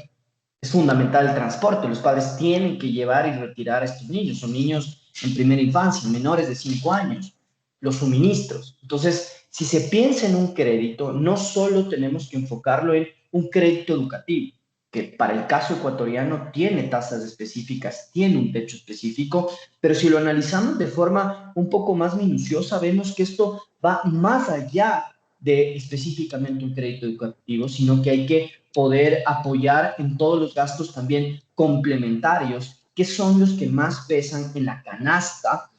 S5: Es fundamental el transporte. Los padres tienen que llevar y retirar a estos niños. Son niños en primera infancia, menores de 5 años. Los suministros. Entonces, si se piensa en un crédito, no solo tenemos que enfocarlo en un crédito educativo, que para el caso ecuatoriano tiene tasas específicas, tiene un techo específico, pero si lo analizamos de forma un poco más minuciosa, vemos que esto va más allá de específicamente un crédito educativo, sino que hay que poder apoyar en todos los gastos también complementarios, que son los que más pesan en la canasta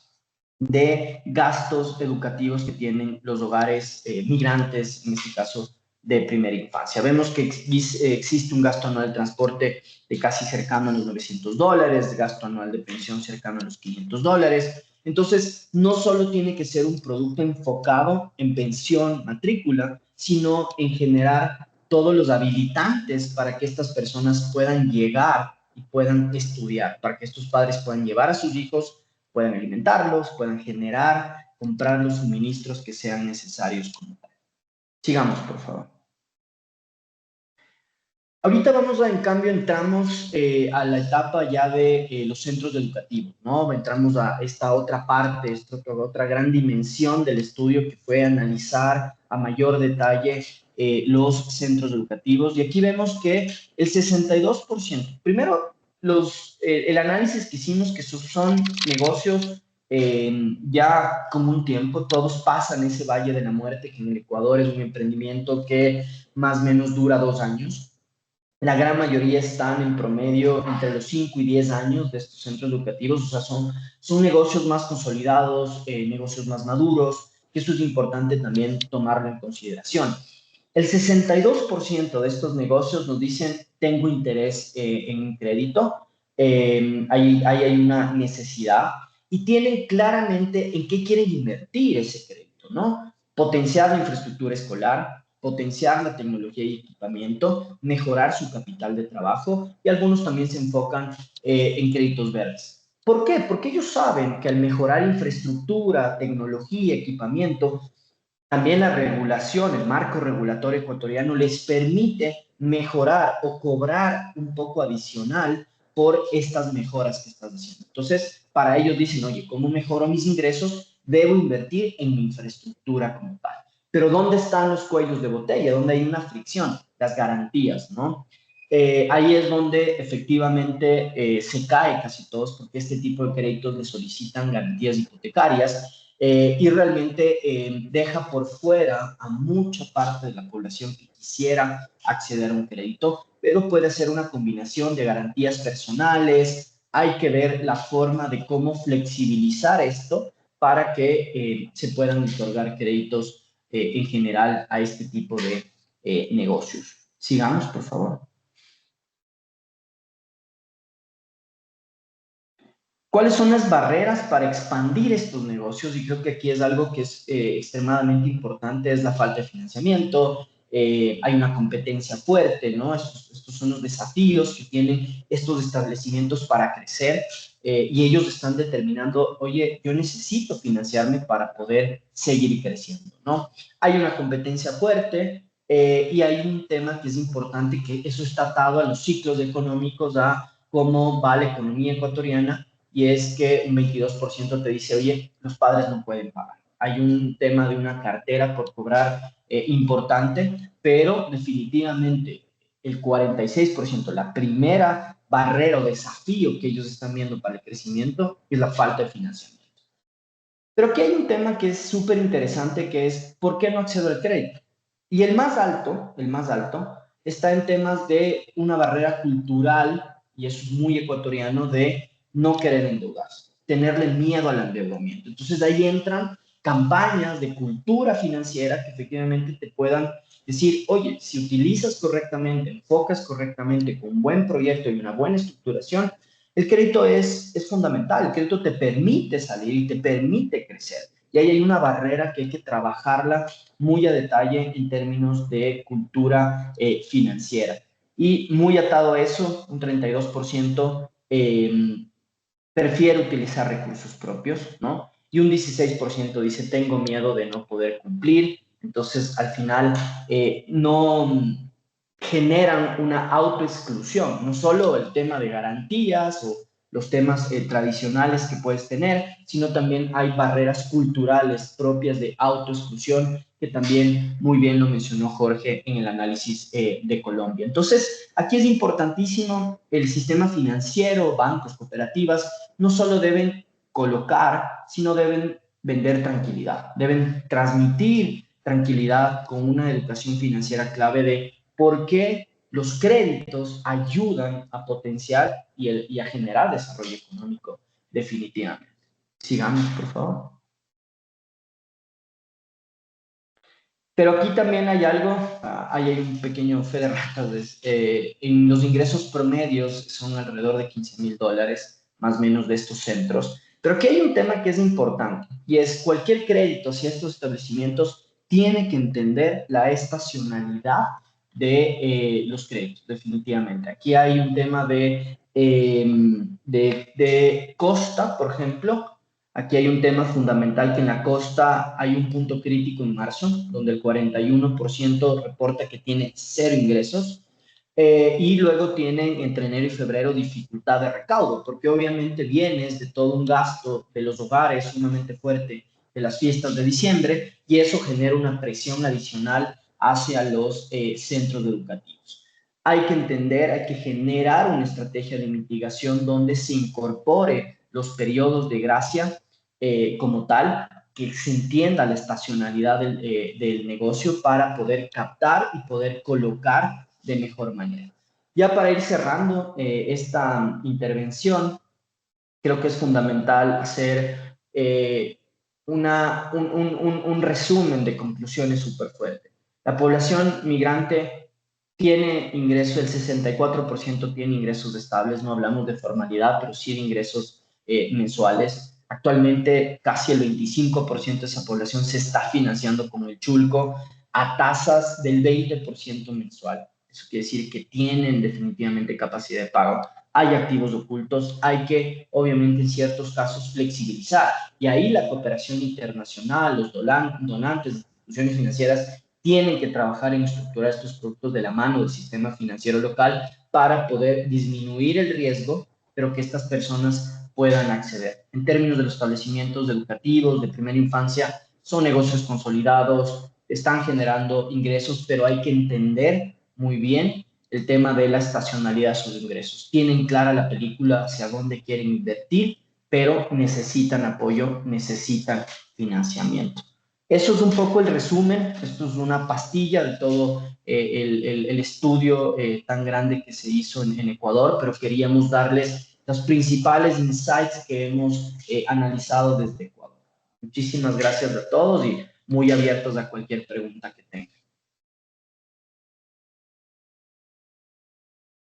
S5: de gastos educativos que tienen los hogares migrantes, en este caso de primera infancia. Vemos que existe un gasto anual de transporte de casi cercano a los $900, gasto anual de pensión cercano a los $500. Entonces, no solo tiene que ser un producto enfocado en pensión, matrícula, sino en generar todos los habilitantes para que estas personas puedan llegar y puedan estudiar, para que estos padres puedan llevar a sus hijos, puedan alimentarlos, puedan generar, comprar los suministros que sean necesarios como tal. Sigamos, por favor. Ahorita en cambio, entramos a la etapa ya de los centros educativos, ¿no? Entramos a esta otra parte, esta otra gran dimensión del estudio que fue analizar a mayor detalle los centros educativos. Y aquí vemos que el 62%, primero, el análisis que hicimos que son negocios ya como un tiempo, todos pasan ese valle de la muerte, que en el Ecuador es un emprendimiento que más o menos dura 2 años. La gran mayoría están en promedio entre los 5 y 10 años de estos centros educativos, o sea, son negocios más consolidados, negocios más maduros, que eso es importante también tomarlo en consideración. El 62% de estos negocios nos dicen, tengo interés en un crédito, hay una necesidad y tienen claramente en qué quieren invertir ese crédito, ¿no? Potenciar la infraestructura escolar, potenciar la tecnología y equipamiento, mejorar su capital de trabajo y algunos también se enfocan en créditos verdes. ¿Por qué? Porque ellos saben que al mejorar infraestructura, tecnología, equipamiento, también la regulación, el marco regulatorio ecuatoriano les permite mejorar o cobrar un poco adicional por estas mejoras que estás haciendo. Entonces, para ellos dicen, oye, ¿cómo mejoro mis ingresos? Debo invertir en mi infraestructura como tal. Pero ¿dónde están los cuellos de botella? ¿Dónde hay una fricción? Las garantías, ¿no? Ahí es donde efectivamente se cae casi todos, porque este tipo de créditos le solicitan garantías hipotecarias y realmente deja por fuera a mucha parte de la población que quisiera acceder a un crédito, pero puede ser una combinación de garantías personales. Hay que ver la forma de cómo flexibilizar esto para que se puedan otorgar créditos en general a este tipo de negocios. Sigamos, por favor. ¿Cuáles son las barreras para expandir estos negocios? Y creo que aquí es algo que es extremadamente importante, es la falta de financiamiento, hay una competencia fuerte, ¿no? Estos son los desafíos que tienen estos establecimientos para crecer y ellos están determinando, oye, yo necesito financiarme para poder seguir creciendo, ¿no? Hay una competencia fuerte y hay un tema que es importante, que eso está atado a los ciclos económicos, a cómo va la economía ecuatoriana, y es que un 22% te dice, oye, los padres no pueden pagar. Hay un tema de una cartera por cobrar importante, pero definitivamente el 46%, la primera barrera o desafío que ellos están viendo para el crecimiento es la falta de financiamiento. Pero aquí hay un tema que es súper interesante, que es, ¿por qué no accedo al crédito? Y el más alto, está en temas de una barrera cultural, y eso es muy ecuatoriano, de no querer endeudarse, tenerle miedo al endeudamiento. Entonces ahí entran campañas de cultura financiera que efectivamente te puedan decir, oye, si utilizas correctamente, enfocas correctamente con un buen proyecto y una buena estructuración, el crédito es fundamental. El crédito te permite salir y te permite crecer. Y ahí hay una barrera que hay que trabajarla muy a detalle en términos de cultura financiera. Y muy atado a eso, un 32% prefiere utilizar recursos propios, ¿no? Y un 16% dice, tengo miedo de no poder cumplir. Entonces, al final, no generan una autoexclusión, no solo el tema de garantías o los temas tradicionales que puedes tener, sino también hay barreras culturales propias de autoexclusión, que también muy bien lo mencionó Jorge en el análisis de Colombia. Entonces, aquí es importantísimo el sistema financiero, bancos, cooperativas, no solo deben colocar, sino deben vender tranquilidad, deben transmitir tranquilidad con una educación financiera clave de por qué los créditos ayudan a potenciar y a generar desarrollo económico, definitivamente. Sigamos, por favor. Pero aquí también hay algo, hay un pequeño fe de ratas. En los ingresos promedios son alrededor de $15,000, más o menos, de estos centros. Pero aquí hay un tema que es importante, y es cualquier crédito, si estos establecimientos tienen que entender la estacionalidad de los créditos, definitivamente. Aquí hay un tema de costa, por ejemplo. Aquí hay un tema fundamental, que en la costa hay un punto crítico en marzo, donde el 41% reporta que tiene cero ingresos, y luego tienen entre enero y febrero dificultad de recaudo, porque obviamente vienes de todo un gasto de los hogares sumamente fuerte de las fiestas de diciembre, y eso genera una presión adicional hacia los centros educativos. Hay que entender, hay que generar una estrategia de mitigación donde se incorpore los periodos de gracia como tal, que se entienda la estacionalidad del negocio para poder captar y poder colocar de mejor manera. Ya para ir cerrando esta intervención, creo que es fundamental hacer un resumen de conclusiones súper fuerte. La población migrante tiene ingresos, el 64% tiene ingresos estables, no hablamos de formalidad, pero sí de ingresos mensuales. Actualmente casi el 25% de esa población se está financiando con el chulco a tasas del 20% mensual. Eso quiere decir que tienen definitivamente capacidad de pago. Hay activos ocultos, hay que, obviamente, en ciertos casos flexibilizar. Y ahí la cooperación internacional, los donantes, las instituciones financieras tienen que trabajar en estructurar estos productos de la mano del sistema financiero local para poder disminuir el riesgo, pero que estas personas puedan acceder. En términos de los establecimientos educativos de primera infancia, son negocios consolidados, están generando ingresos, pero hay que entender muy bien el tema de la estacionalidad de sus ingresos. Tienen clara la película hacia dónde quieren invertir, pero necesitan apoyo, necesitan financiamiento. Eso es un poco el resumen, esto es una pastilla de todo el estudio tan grande que se hizo en Ecuador, pero queríamos darles los principales insights que hemos analizado desde Ecuador. Muchísimas gracias a todos y muy abiertos a cualquier pregunta que tengan.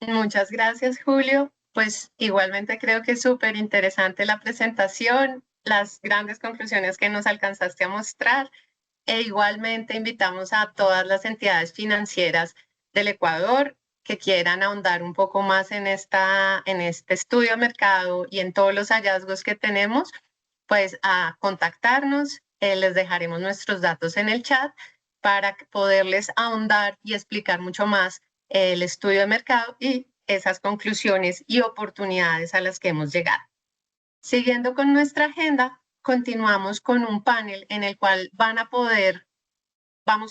S1: Muchas gracias, Julio. Pues igualmente creo que es súper interesante la presentación, las grandes conclusiones que nos alcanzaste a mostrar, e igualmente invitamos a todas las entidades financieras del Ecuador que quieran ahondar un poco más en este estudio de mercado y en todos los hallazgos que tenemos, pues a contactarnos. Les dejaremos nuestros datos en el chat para poderles ahondar y explicar mucho más el estudio de mercado y esas conclusiones y oportunidades a las que hemos llegado. Siguiendo con nuestra agenda, continuamos con un panel en el cual vamos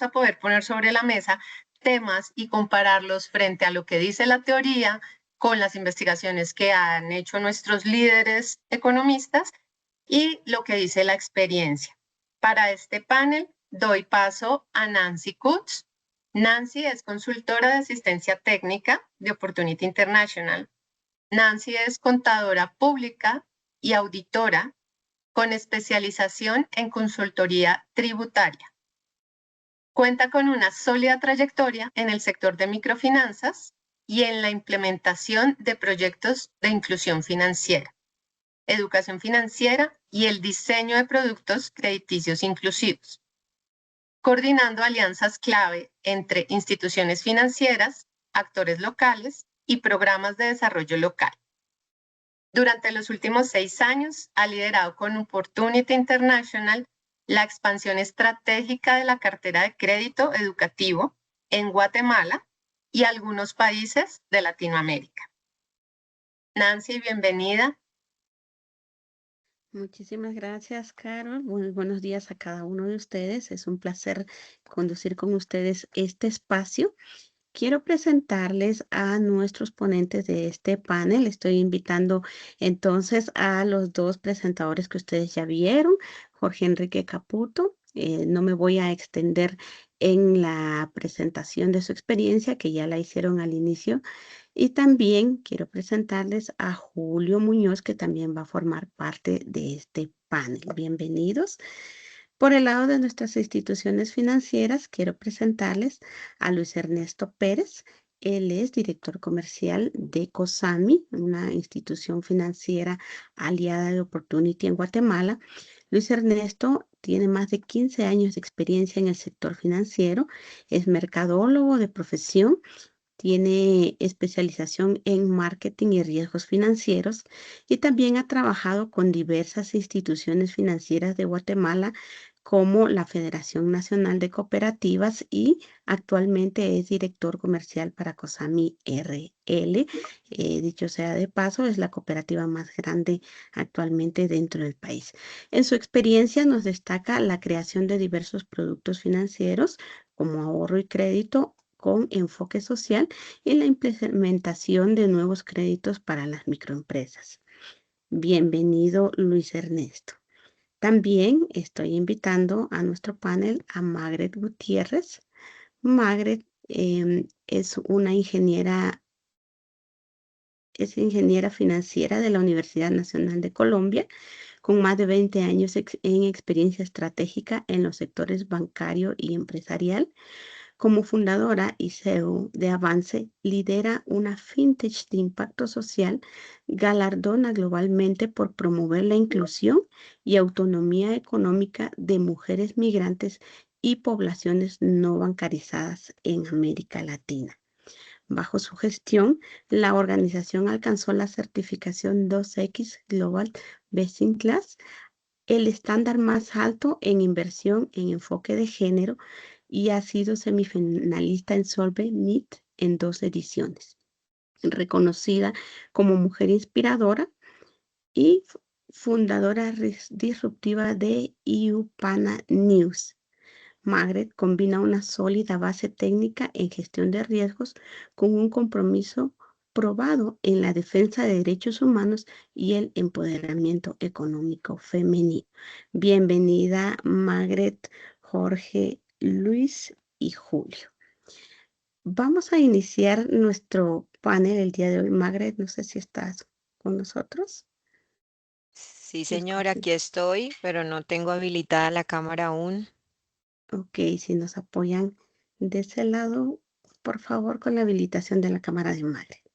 S1: a poder poner sobre la mesa temas y compararlos frente a lo que dice la teoría con las investigaciones que han hecho nuestros líderes economistas y lo que dice la experiencia. Para este panel doy paso a Nancy Kutz. Nancy es consultora de asistencia técnica de Opportunity International. Nancy es contadora pública y auditora con especialización en consultoría tributaria. Cuenta con una sólida trayectoria en el sector de microfinanzas y en la implementación de proyectos de inclusión financiera, educación financiera y el diseño de productos crediticios inclusivos, coordinando alianzas clave entre instituciones financieras, actores locales y programas de desarrollo local. Durante los últimos 6 años ha liderado con Opportunity International la expansión estratégica de la cartera de crédito educativo en Guatemala y algunos países de Latinoamérica. Nancy, bienvenida.
S6: Muchísimas gracias, Carol. Muy buenos días a cada uno de ustedes. Es un placer conducir con ustedes este espacio. Quiero presentarles a nuestros ponentes de este panel. Estoy invitando entonces a los dos presentadores que ustedes ya vieron, Jorge Enrique Caputo. No me voy a extender en la presentación de su experiencia, que ya la hicieron al inicio. Y también quiero presentarles a Julio Muñoz, que también va a formar parte de este panel. Bienvenidos. Por el lado de nuestras instituciones financieras, quiero presentarles a Luis Ernesto Pérez. Él es director comercial de COSAMI, una institución financiera aliada de Opportunity en Guatemala. Luis Ernesto tiene más de 15 años de experiencia en el sector financiero, es mercadólogo de profesión, tiene especialización en marketing y riesgos financieros y también ha trabajado con diversas instituciones financieras de Guatemala como la Federación Nacional de Cooperativas y actualmente es director comercial para COSAMI RL. Dicho sea de paso, es la cooperativa más grande actualmente dentro del país. En su experiencia nos destaca la creación de diversos productos financieros como ahorro y crédito con enfoque social y la implementación de nuevos créditos para las microempresas. Bienvenido, Luis Ernesto. También estoy invitando a nuestro panel a Margaret Gutiérrez. Margaret es ingeniera financiera de la Universidad Nacional de Colombia, con más de 20 años en experiencia estratégica en los sectores bancario y empresarial. Como fundadora y CEO de Avance, lidera una fintech de impacto social, galardona globalmente por promover la inclusión y autonomía económica de mujeres migrantes y poblaciones no bancarizadas en América Latina. Bajo su gestión, la organización alcanzó la certificación 2X Global Best in Class, el estándar más alto en inversión en enfoque de género, y ha sido semifinalista en Solve Meet en 2 ediciones. Reconocida como mujer inspiradora y fundadora disruptiva de EUPANA News. Margaret combina una sólida base técnica en gestión de riesgos con un compromiso probado en la defensa de derechos humanos y el empoderamiento económico femenino. Bienvenida, Margaret, Jorge, Luis y Julio. Vamos a iniciar nuestro panel el día de hoy. Margaret, no sé si estás con nosotros.
S7: Sí, señora, aquí estoy, pero no tengo habilitada la cámara aún.
S6: Ok, si nos apoyan de ese lado, por favor, con la habilitación de la cámara de Margaret.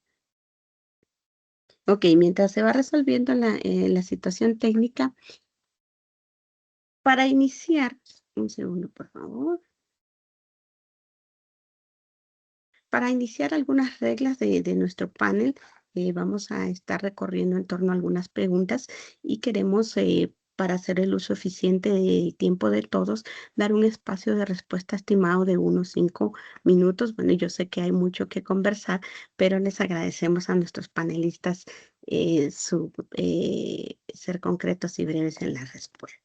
S6: Ok, mientras se va resolviendo la situación técnica, para iniciar, un segundo, por favor. Para iniciar algunas reglas de nuestro panel, vamos a estar recorriendo en torno a algunas preguntas y queremos, para hacer el uso eficiente del tiempo de todos, dar un espacio de respuesta estimado de unos 5 minutos. Bueno, yo sé que hay mucho que conversar, pero les agradecemos a nuestros panelistas ser concretos y breves en la respuesta.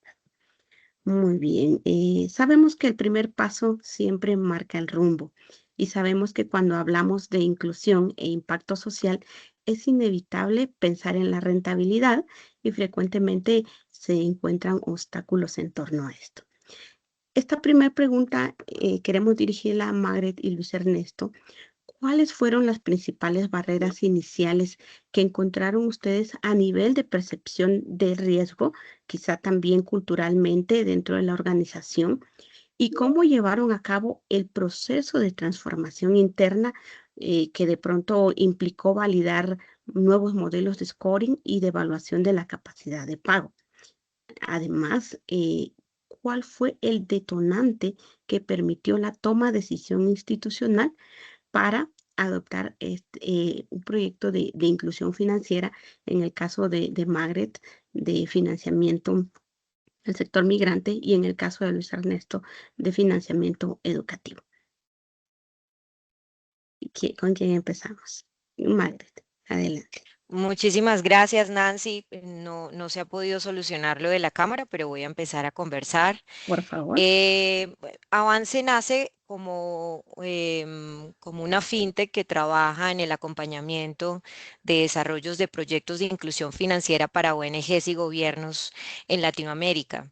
S6: Muy bien. Sabemos que el primer paso siempre marca el rumbo y sabemos que cuando hablamos de inclusión e impacto social es inevitable pensar en la rentabilidad y frecuentemente se encuentran obstáculos en torno a esto. Esta primera pregunta queremos dirigirla a Margaret y Luis Ernesto. ¿Cuáles fueron las principales barreras iniciales que encontraron ustedes a nivel de percepción de riesgo, quizá también culturalmente dentro de la organización? ¿Y cómo llevaron a cabo el proceso de transformación interna que de pronto implicó validar nuevos modelos de scoring y de evaluación de la capacidad de pago? Además, ¿cuál fue el detonante que permitió la toma de decisión institucional para adoptar un proyecto de inclusión financiera, en el caso de Margaret, de financiamiento del sector migrante, y en el caso de Luis Ernesto, de financiamiento educativo? ¿Con quién empezamos? Margaret, adelante.
S7: Muchísimas gracias, Nancy. No se ha podido solucionar lo de la cámara, pero voy a empezar a conversar.
S6: Por favor.
S7: Avance nace como una fintech que trabaja en el acompañamiento de desarrollos de proyectos de inclusión financiera para ONGs y gobiernos en Latinoamérica.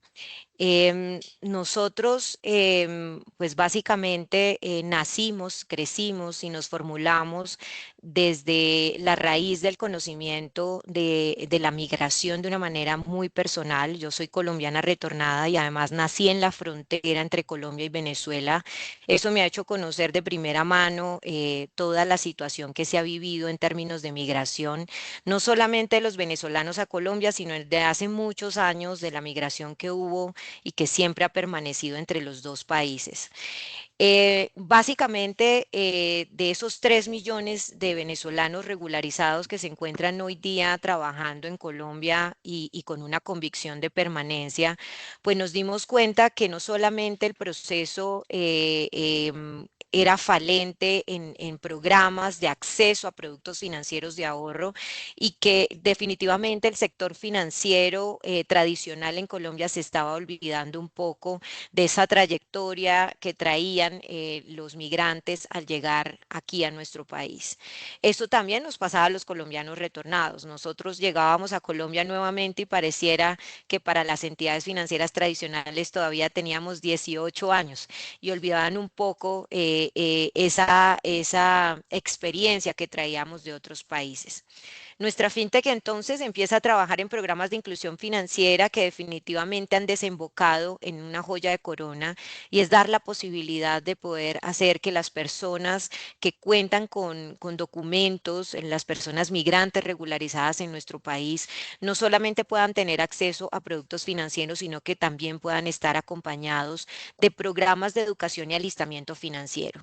S7: Nosotros, pues básicamente nacimos, crecimos y nos formulamos desde la raíz del conocimiento de la migración de una manera muy personal. Yo soy colombiana retornada y además nací en la frontera entre Colombia y Venezuela. Eso me ha hecho conocer de primera mano toda la situación que se ha vivido en términos de migración, no solamente de los venezolanos a Colombia, sino de hace muchos años de la migración que hubo y que siempre ha permanecido entre los dos países. Básicamente, de esos 3 millones de venezolanos regularizados que se encuentran hoy día trabajando en Colombia y con una convicción de permanencia, pues nos dimos cuenta que no solamente el proceso era falente en programas de acceso a productos financieros de ahorro y que definitivamente el sector financiero tradicional en Colombia se estaba olvidando un poco de esa trayectoria que traían los migrantes al llegar aquí a nuestro país. Esto también nos pasaba a los colombianos retornados. Nosotros llegábamos a Colombia nuevamente y pareciera que para las entidades financieras tradicionales todavía teníamos 18 años y olvidaban un poco esa experiencia que traíamos de otros países. Nuestra fintech entonces empieza a trabajar en programas de inclusión financiera que definitivamente han desembocado en una joya de corona y es dar la posibilidad de poder hacer que las personas que cuentan con documentos, las personas migrantes regularizadas en nuestro país, no solamente puedan tener acceso a productos financieros, sino que también puedan estar acompañados de programas de educación y alistamiento financiero.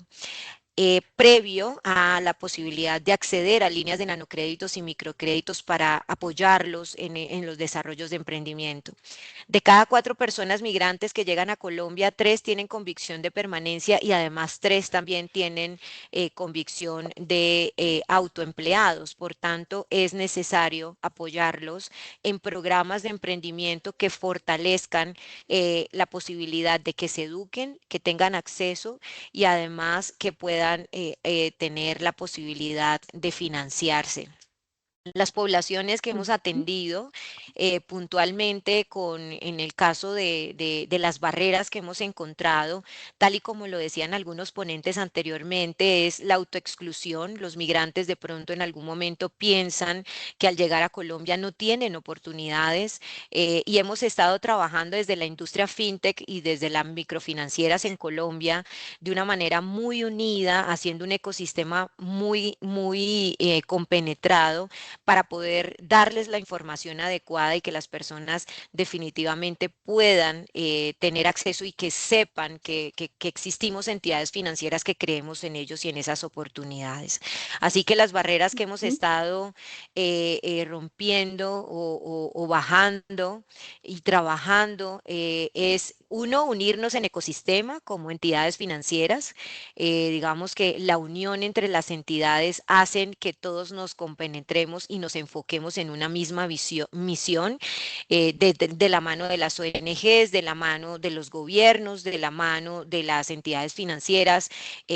S7: Previo a la posibilidad de acceder a líneas de nanocréditos y microcréditos para apoyarlos en los desarrollos de emprendimiento. De cada 4 personas migrantes que llegan a Colombia, 3 tienen convicción de permanencia y además 3 también tienen convicción de autoempleados. Por tanto, es necesario apoyarlos en programas de emprendimiento que fortalezcan la posibilidad de que se eduquen, que tengan acceso y además que puedan tener la posibilidad de financiarse. Las poblaciones que hemos atendido puntualmente en el caso de las barreras que hemos encontrado, tal y como lo decían algunos ponentes anteriormente, es la autoexclusión. Los migrantes de pronto en algún momento piensan que al llegar a Colombia no tienen oportunidades y hemos estado trabajando desde la industria fintech y desde las microfinancieras en Colombia de una manera muy unida, haciendo un ecosistema muy compenetrado para poder darles la información adecuada y que las personas definitivamente puedan tener acceso y que sepan que existimos entidades financieras que creemos en ellos y en esas oportunidades. Así que las barreras que hemos estado rompiendo o bajando y trabajando es uno, unirnos en ecosistema como entidades financieras. Digamos que la unión entre las entidades hacen que todos nos compenetremos y nos enfoquemos en una misma misión de la mano de las ONGs, de la mano de los gobiernos, de la mano de las entidades financieras,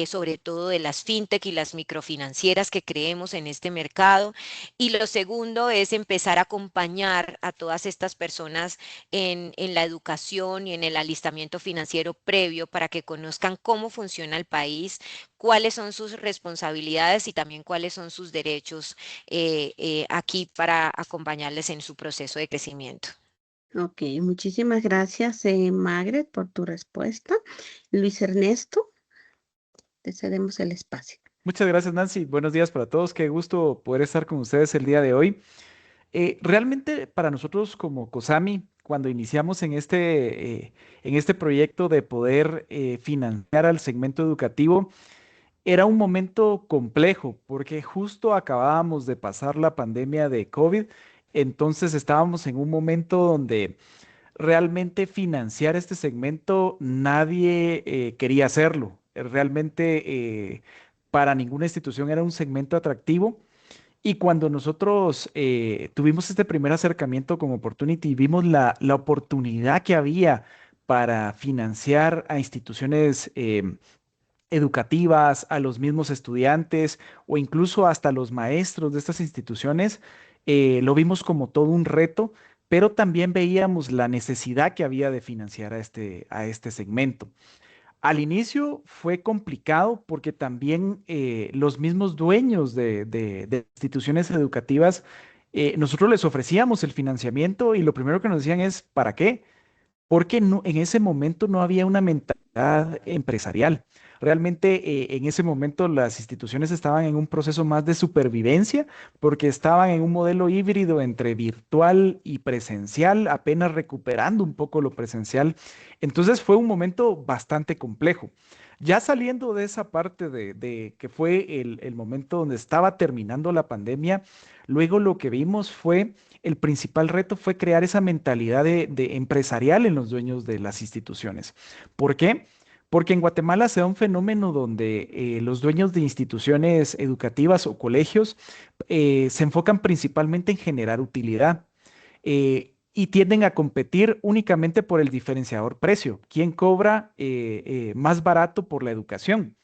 S7: sobre todo de las fintech y las microfinancieras que creemos en este mercado. Y lo segundo es empezar a acompañar a todas estas personas en la educación y en el alistamiento financiero previo para que conozcan cómo funciona el país, cuáles son sus responsabilidades y también cuáles son sus derechos aquí para acompañarles en su proceso de crecimiento.
S6: Ok, muchísimas gracias, Margaret, por tu respuesta. Luis Ernesto, te cedemos el espacio.
S2: Muchas gracias, Nancy. Buenos días para todos. Qué gusto poder estar con ustedes el día de hoy. Realmente para nosotros como COSAMI, cuando iniciamos en este proyecto de poder financiar al segmento educativo, era un momento complejo porque justo acabábamos de pasar la pandemia de COVID, entonces estábamos en un momento donde realmente financiar este segmento nadie quería hacerlo. Realmente para ninguna institución era un segmento atractivo. Y cuando nosotros tuvimos este primer acercamiento con Opportunity, vimos la oportunidad que había para financiar a instituciones educativas, a los mismos estudiantes o incluso hasta los maestros de estas instituciones, lo vimos como todo un reto, pero también veíamos la necesidad que había de financiar a este segmento. Al inicio fue complicado porque también los mismos dueños de instituciones educativas, nosotros les ofrecíamos el financiamiento y lo primero que nos decían es, ¿para qué? Porque en ese momento no había una mentalidad empresarial. Realmente en ese momento las instituciones estaban en un proceso más de supervivencia porque estaban en un modelo híbrido entre virtual y presencial, apenas recuperando un poco lo presencial. Entonces fue un momento bastante complejo. Ya saliendo de esa parte de que fue el momento donde estaba terminando la pandemia, luego lo que vimos fue el principal reto fue crear esa mentalidad de empresarial en los dueños de las instituciones. ¿Por qué? Porque en Guatemala se da un fenómeno donde los dueños de instituciones educativas o colegios se enfocan principalmente en generar utilidad y tienden a competir únicamente por el diferenciador precio. ¿Quién cobra más barato por la educación?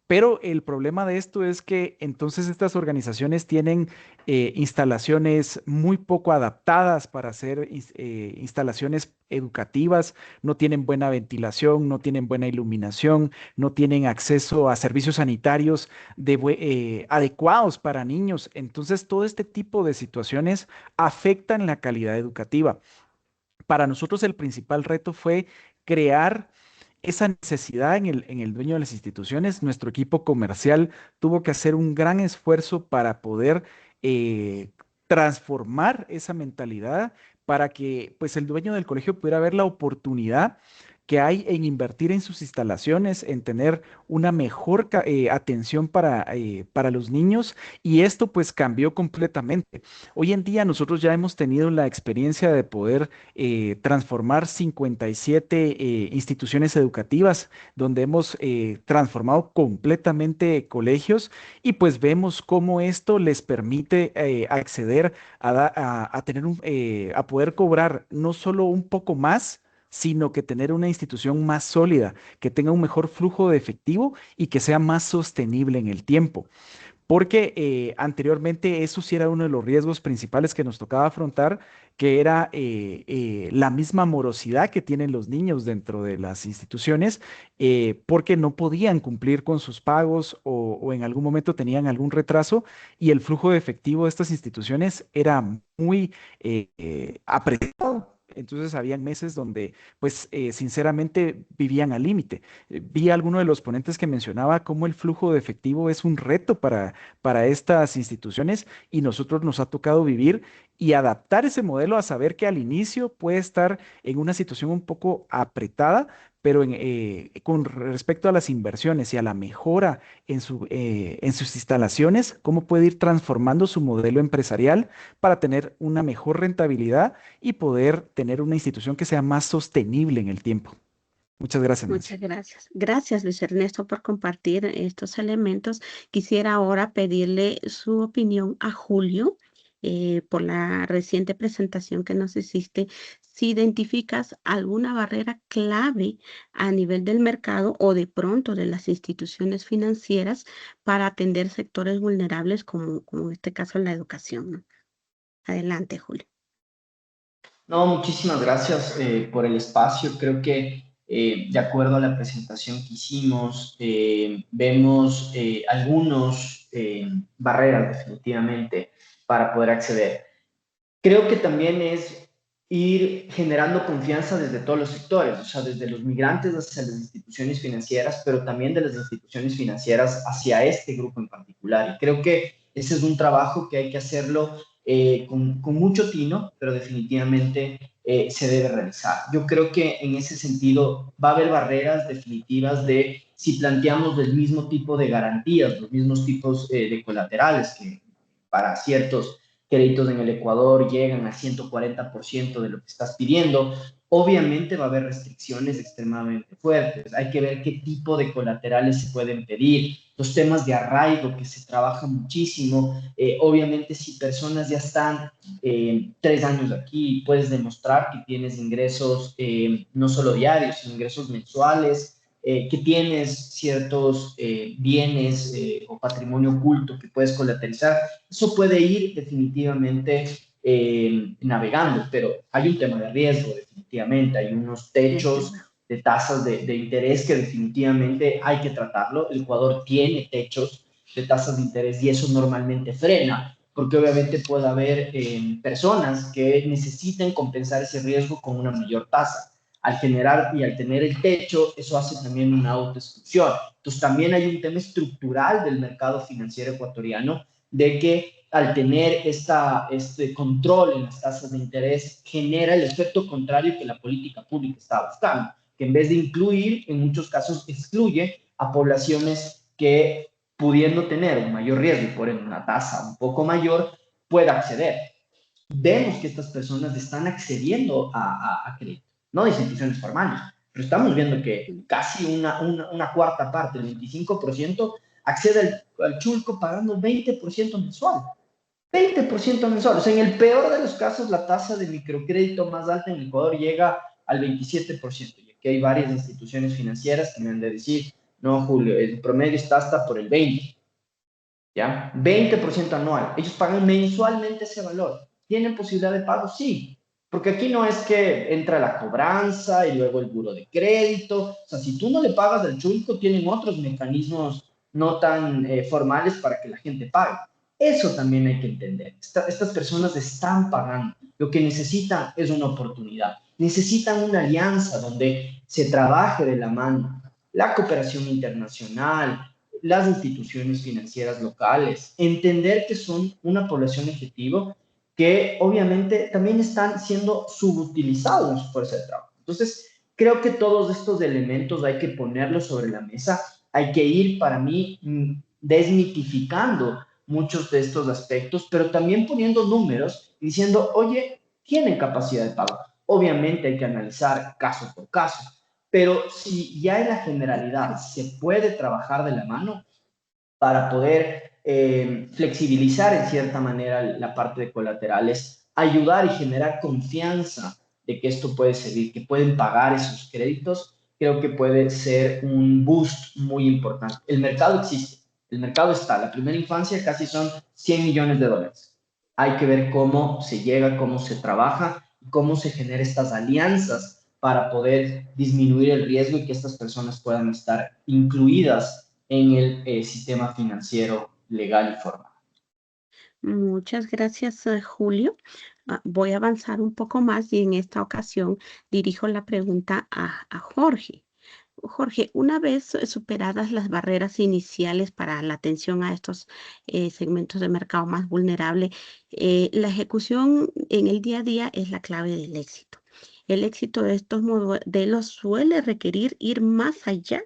S2: Pero el problema de esto es que entonces estas organizaciones tienen instalaciones muy poco adaptadas para hacer instalaciones educativas, no tienen buena ventilación, no tienen buena iluminación, no tienen acceso a servicios sanitarios adecuados para niños. Entonces todo este tipo de situaciones afectan la calidad educativa. Para nosotros el principal reto fue crear esa necesidad en el dueño de las instituciones. Nuestro equipo comercial tuvo que hacer un gran esfuerzo para poder eh, transformar esa mentalidad para que pues el dueño del colegio pudiera ver la oportunidad que hay en invertir en sus instalaciones, en tener una mejor atención para los niños, y esto pues cambió completamente. Hoy en día nosotros ya hemos tenido la experiencia de poder transformar 57 instituciones educativas donde hemos transformado completamente colegios, y pues vemos cómo esto les permite acceder a tener a poder cobrar no solo un poco más, sino que tener una institución más sólida, que tenga un mejor flujo de efectivo y que sea más sostenible en el tiempo. Porque anteriormente eso sí era uno de los riesgos principales que nos tocaba afrontar, que era la misma morosidad que tienen los niños dentro de las instituciones, porque no podían cumplir con sus pagos o en algún momento tenían algún retraso, y el flujo de efectivo de estas instituciones era muy apretado. Entonces habían meses donde, pues, sinceramente vivían al límite. Vi a alguno de los ponentes que mencionaba cómo el flujo de efectivo es un reto para estas instituciones, y nosotros nos ha tocado vivir y adaptar ese modelo a saber que al inicio puede estar en una situación un poco apretada, pero con respecto a las inversiones y a la mejora en sus instalaciones, cómo puede ir transformando su modelo empresarial para tener una mejor rentabilidad y poder tener una institución que sea más sostenible en el tiempo. Muchas gracias, Nancy.
S6: Muchas gracias. Gracias, Luis Ernesto, por compartir estos elementos. Quisiera ahora pedirle su opinión a Julio por la reciente presentación que nos hiciste. Si identificas alguna barrera clave a nivel del mercado o de pronto de las instituciones financieras para atender sectores vulnerables como en este caso la educación, ¿no? Adelante, Julio.
S5: No, muchísimas gracias por el espacio. Creo que de acuerdo a la presentación que hicimos, vemos algunas barreras definitivamente para poder acceder. Creo que también es ir generando confianza desde todos los sectores, o sea, desde los migrantes hacia las instituciones financieras, pero también de las instituciones financieras hacia este grupo en particular. Y creo que ese es un trabajo que hay que hacerlo con mucho tino, pero definitivamente se debe realizar. Yo creo que en ese sentido va a haber barreras definitivas de si planteamos el mismo tipo de garantías, los mismos tipos de colaterales que para ciertos créditos en el Ecuador llegan al 140% de lo que estás pidiendo. Obviamente va a haber restricciones extremadamente fuertes. Hay que ver qué tipo de colaterales se pueden pedir, los temas de arraigo que se trabaja muchísimo. Obviamente si personas ya están 3 años aquí, puedes demostrar que tienes ingresos no solo diarios, sino ingresos mensuales, que tienes ciertos bienes o patrimonio oculto que puedes colateralizar. Eso puede ir definitivamente navegando, pero hay un tema de riesgo definitivamente, hay unos techos de tasas de interés que definitivamente hay que tratarlo. El Ecuador tiene techos de tasas de interés y eso normalmente frena, porque obviamente puede haber personas que necesiten compensar ese riesgo con una mayor tasa. Al generar y al tener el techo, eso hace también una autoexclusión. Entonces también hay un tema estructural del mercado financiero ecuatoriano de que al tener este control en las tasas de interés genera el efecto contrario que la política pública está buscando, que en vez de incluir, en muchos casos excluye a poblaciones que, pudiendo tener un mayor riesgo y por ende una tasa un poco mayor, pueda acceder. Vemos que estas personas están accediendo a crédito, no de instituciones formales, pero estamos viendo que casi una cuarta parte, el 25%, accede al chulco pagando 20% mensual. 20% mensual. O sea, en el peor de los casos, la tasa de microcrédito más alta en Ecuador llega al 27%. Y aquí hay varias instituciones financieras que me han de decir, no, Julio, el promedio está hasta por el 20%. ¿Ya? 20% anual. Ellos pagan mensualmente ese valor. ¿Tienen posibilidad de pago? Sí. Porque aquí no es que entra la cobranza y luego el buro de crédito. O sea, si tú no le pagas al chulco, tienen otros mecanismos no tan formales para que la gente pague. Eso también hay que entender. Estas personas están pagando. Lo que necesitan es una oportunidad. Necesitan una alianza donde se trabaje de la mano. La cooperación internacional, las instituciones financieras locales, entender que son una población objetivo que obviamente también están siendo subutilizados en su fuerza de trabajo. Entonces, creo que todos estos elementos hay que ponerlos sobre la mesa, hay que ir, para mí, desmitificando muchos de estos aspectos, pero también poniendo números y diciendo, oye, tienen capacidad de pago. Obviamente hay que analizar caso por caso, pero si ya en la generalidad se puede trabajar de la mano para poder flexibilizar en cierta manera la parte de colaterales, ayudar y generar confianza de que esto puede servir, que pueden pagar esos créditos, creo que puede ser un boost muy importante. El mercado existe, el mercado está. La primera infancia casi son 100 millones de dólares. Hay que ver cómo se llega, cómo se trabaja, cómo se generan estas alianzas para poder disminuir el riesgo y que estas personas puedan estar incluidas en el sistema financiero legal y formal.
S6: Muchas gracias, Julio. Voy a avanzar un poco más y en esta ocasión dirijo la pregunta a Jorge. Jorge, una vez superadas las barreras iniciales para la atención a estos segmentos de mercado más vulnerables, la ejecución en el día a día es la clave del éxito. El éxito de estos modelos suele requerir ir más allá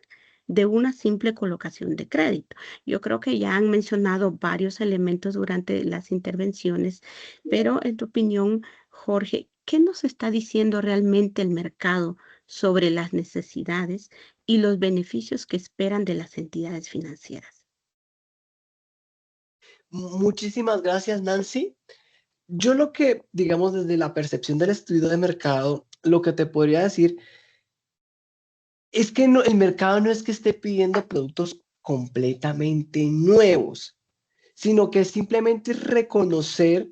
S6: de una simple colocación de crédito. Yo creo que ya han mencionado varios elementos durante las intervenciones, pero en tu opinión, Jorge, ¿qué nos está diciendo realmente el mercado sobre las necesidades y los beneficios que esperan de las entidades financieras?
S4: Muchísimas gracias, Nancy. Yo lo que, digamos, desde la percepción del estudio de mercado, lo que te podría decir es que el mercado no es que esté pidiendo productos completamente nuevos, sino que es simplemente reconocer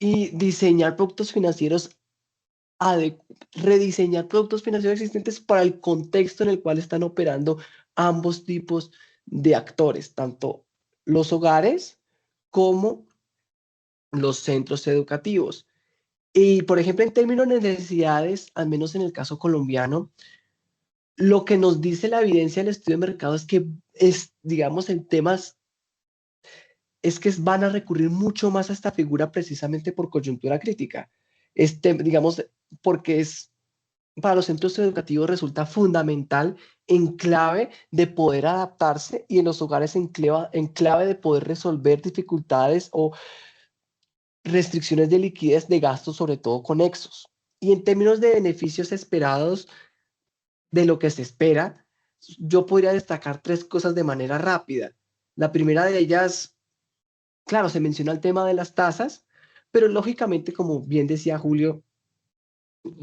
S4: y diseñar productos financieros, rediseñar productos financieros existentes para el contexto en el cual están operando ambos tipos de actores, tanto los hogares como los centros educativos. Y, por ejemplo, en términos de necesidades, al menos en el caso colombiano, lo que nos dice la evidencia del estudio de mercado es que, digamos, en temas, es que van a recurrir mucho más a esta figura precisamente por coyuntura crítica. Digamos, porque para los centros educativos resulta fundamental en clave de poder adaptarse y en los hogares en clave de poder resolver dificultades o restricciones de liquidez de gastos, sobre todo conexos. Y en términos de beneficios esperados, de lo que se espera, yo podría destacar tres cosas de manera rápida. La primera de ellas, claro, se menciona el tema de las tasas, pero lógicamente, como bien decía Julio,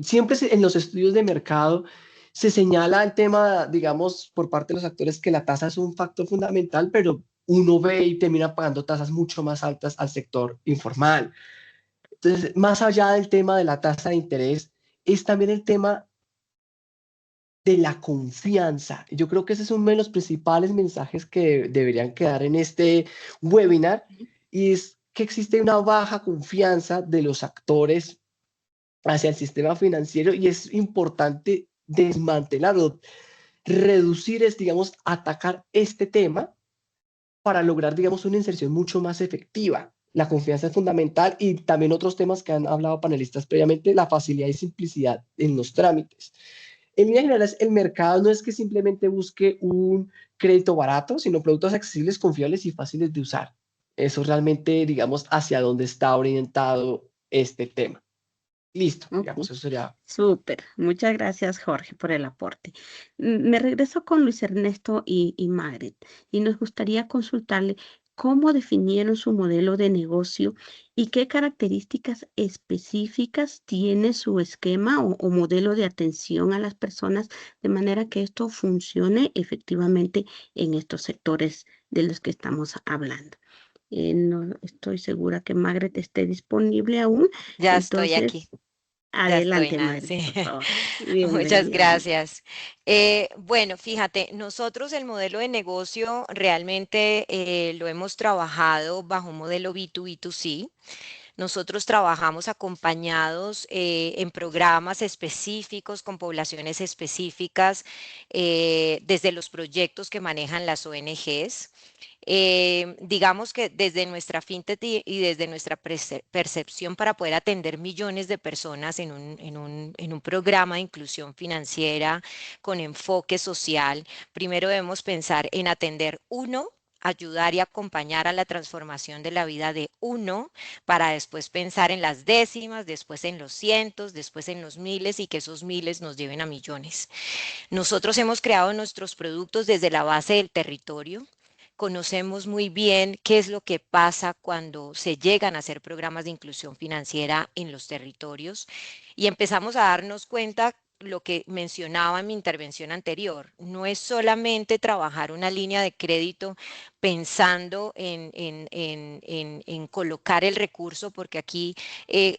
S4: siempre en los estudios de mercado se señala el tema, digamos, por parte de los actores que la tasa es un factor fundamental, pero uno ve y termina pagando tasas mucho más altas al sector informal. Entonces, más allá del tema de la tasa de interés, es también el tema de la confianza. Yo creo que ese es uno de los principales mensajes que deberían quedar en este webinar, y es que existe una baja confianza de los actores hacia el sistema financiero y es importante desmantelarlo, reducir, digamos, atacar este tema para lograr, digamos, una inserción mucho más efectiva. La confianza es fundamental y también otros temas que han hablado panelistas previamente, la facilidad y simplicidad en los trámites. En líneas generales, el mercado no es que simplemente busque un crédito barato, sino productos accesibles, confiables y fáciles de usar. Eso realmente, digamos, hacia dónde está orientado este tema. Listo,
S6: Ok.
S4: digamos, eso sería.
S6: Súper, muchas gracias Jorge por el aporte. Me regreso con Luis Ernesto y Margaret y nos gustaría consultarle cómo definieron su modelo de negocio y qué características específicas tiene su esquema o modelo de atención a las personas de manera que esto funcione efectivamente en estos sectores de los que estamos hablando. No estoy segura que Margaret esté disponible aún,
S7: Ya estoy aquí.
S6: entonces
S7: Ya estoy,
S6: adelante, Margaret,
S7: Nancy.
S6: por favor.
S7: Muchas
S6: Bienvenida, Margaret.
S7: gracias. Bueno, fíjate, nosotros el modelo de negocio realmente lo hemos trabajado bajo un modelo B2B2C. Nosotros trabajamos acompañados en programas específicos con poblaciones específicas desde los proyectos que manejan las ONGs. Digamos que desde nuestra fintech y desde nuestra percepción para poder atender millones de personas en un programa de inclusión financiera con enfoque social, primero debemos pensar en atender uno, ayudar y acompañar a la transformación de la vida de uno, para después pensar en las décimas, después en los cientos, después en los miles y que esos miles nos lleven a millones. Nosotros hemos creado nuestros productos desde la base del territorio. Conocemos muy bien qué es lo que pasa cuando se llegan a hacer programas de inclusión financiera en los territorios y empezamos a darnos cuenta lo que mencionaba en mi intervención anterior. No es solamente trabajar una línea de crédito pensando en colocar el recurso, porque aquí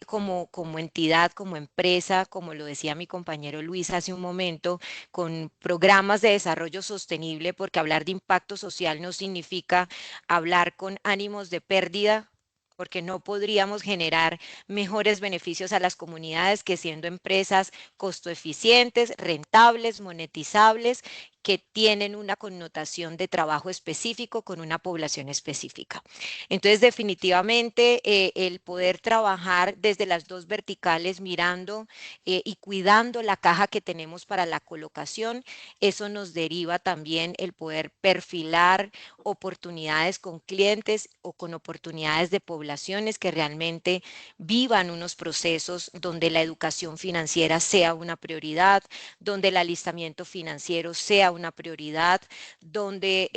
S7: como entidad, como empresa, como lo decía mi compañero Luis hace un momento, con programas de desarrollo sostenible, porque hablar de impacto social no significa hablar con ánimos de pérdida, porque no podríamos generar mejores beneficios a las comunidades que siendo empresas costo eficientes, rentables, monetizables, que tienen una connotación de trabajo específico con una población específica. Entonces, definitivamente, el poder trabajar desde las dos verticales, mirando y cuidando la caja que tenemos para la colocación, eso nos deriva también el poder perfilar oportunidades con clientes o con oportunidades de poblaciones que realmente vivan unos procesos donde la educación financiera sea una prioridad, donde el alistamiento financiero sea una prioridad, donde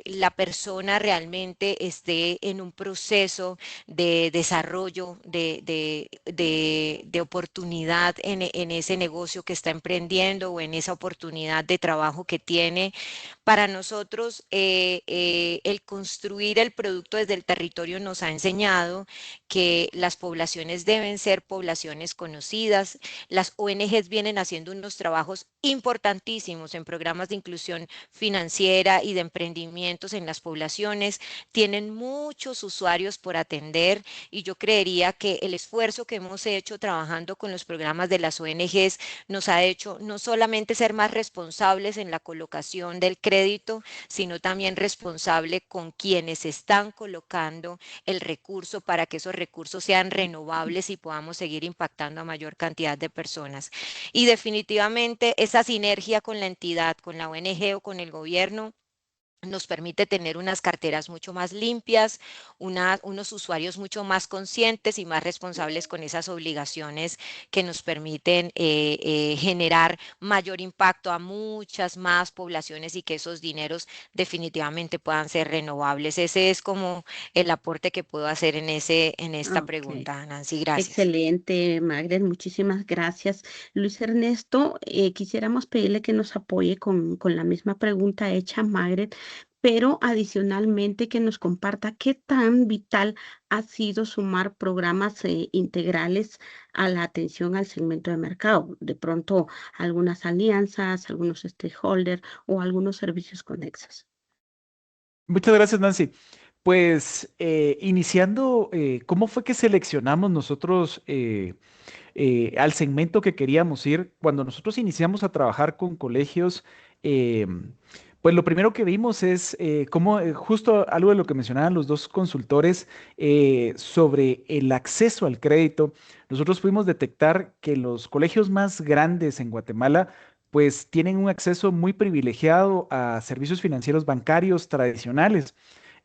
S7: la persona realmente esté en un proceso de desarrollo, de oportunidad en ese negocio que está emprendiendo o en esa oportunidad de trabajo que tiene. Para nosotros, el construir el producto desde el territorio nos ha enseñado que las poblaciones deben ser poblaciones conocidas. Las ONGs vienen haciendo unos trabajos importantísimos en programas de inclusión financiera y de emprendimientos en las poblaciones. Tienen muchos usuarios por atender y yo creería que el esfuerzo que hemos hecho trabajando con los programas de las ONGs nos ha hecho no solamente ser más responsables en la colocación del crédito, sino también responsable con quienes están colocando el recurso para que esos recursos sean renovables y podamos seguir impactando a mayor cantidad de personas. Y definitivamente esa sinergia con la entidad, con la ONG o con el gobierno, nos permite tener unas carteras mucho más limpias, unos usuarios mucho más conscientes y más responsables con esas obligaciones que nos permiten generar mayor impacto a muchas más poblaciones y que esos dineros definitivamente puedan ser renovables. Ese es como el aporte que puedo hacer en esta
S6: Ok.
S7: pregunta, Nancy. Gracias.
S6: Excelente, Margaret, muchísimas gracias. Luis Ernesto, quisiéramos pedirle que nos apoye con la misma pregunta hecha a Margaret, pero adicionalmente que nos comparta qué tan vital ha sido sumar programas integrales a la atención al segmento de mercado. De pronto, algunas alianzas, algunos stakeholders o algunos servicios conexos.
S2: Muchas gracias, Nancy. Pues iniciando, ¿cómo fue que seleccionamos nosotros al segmento que queríamos ir? Cuando nosotros iniciamos a trabajar con colegios, eh, pues lo primero que vimos es cómo, justo algo de lo que mencionaban los dos consultores sobre el acceso al crédito, nosotros pudimos detectar que los colegios más grandes en Guatemala pues tienen un acceso muy privilegiado a servicios financieros bancarios tradicionales.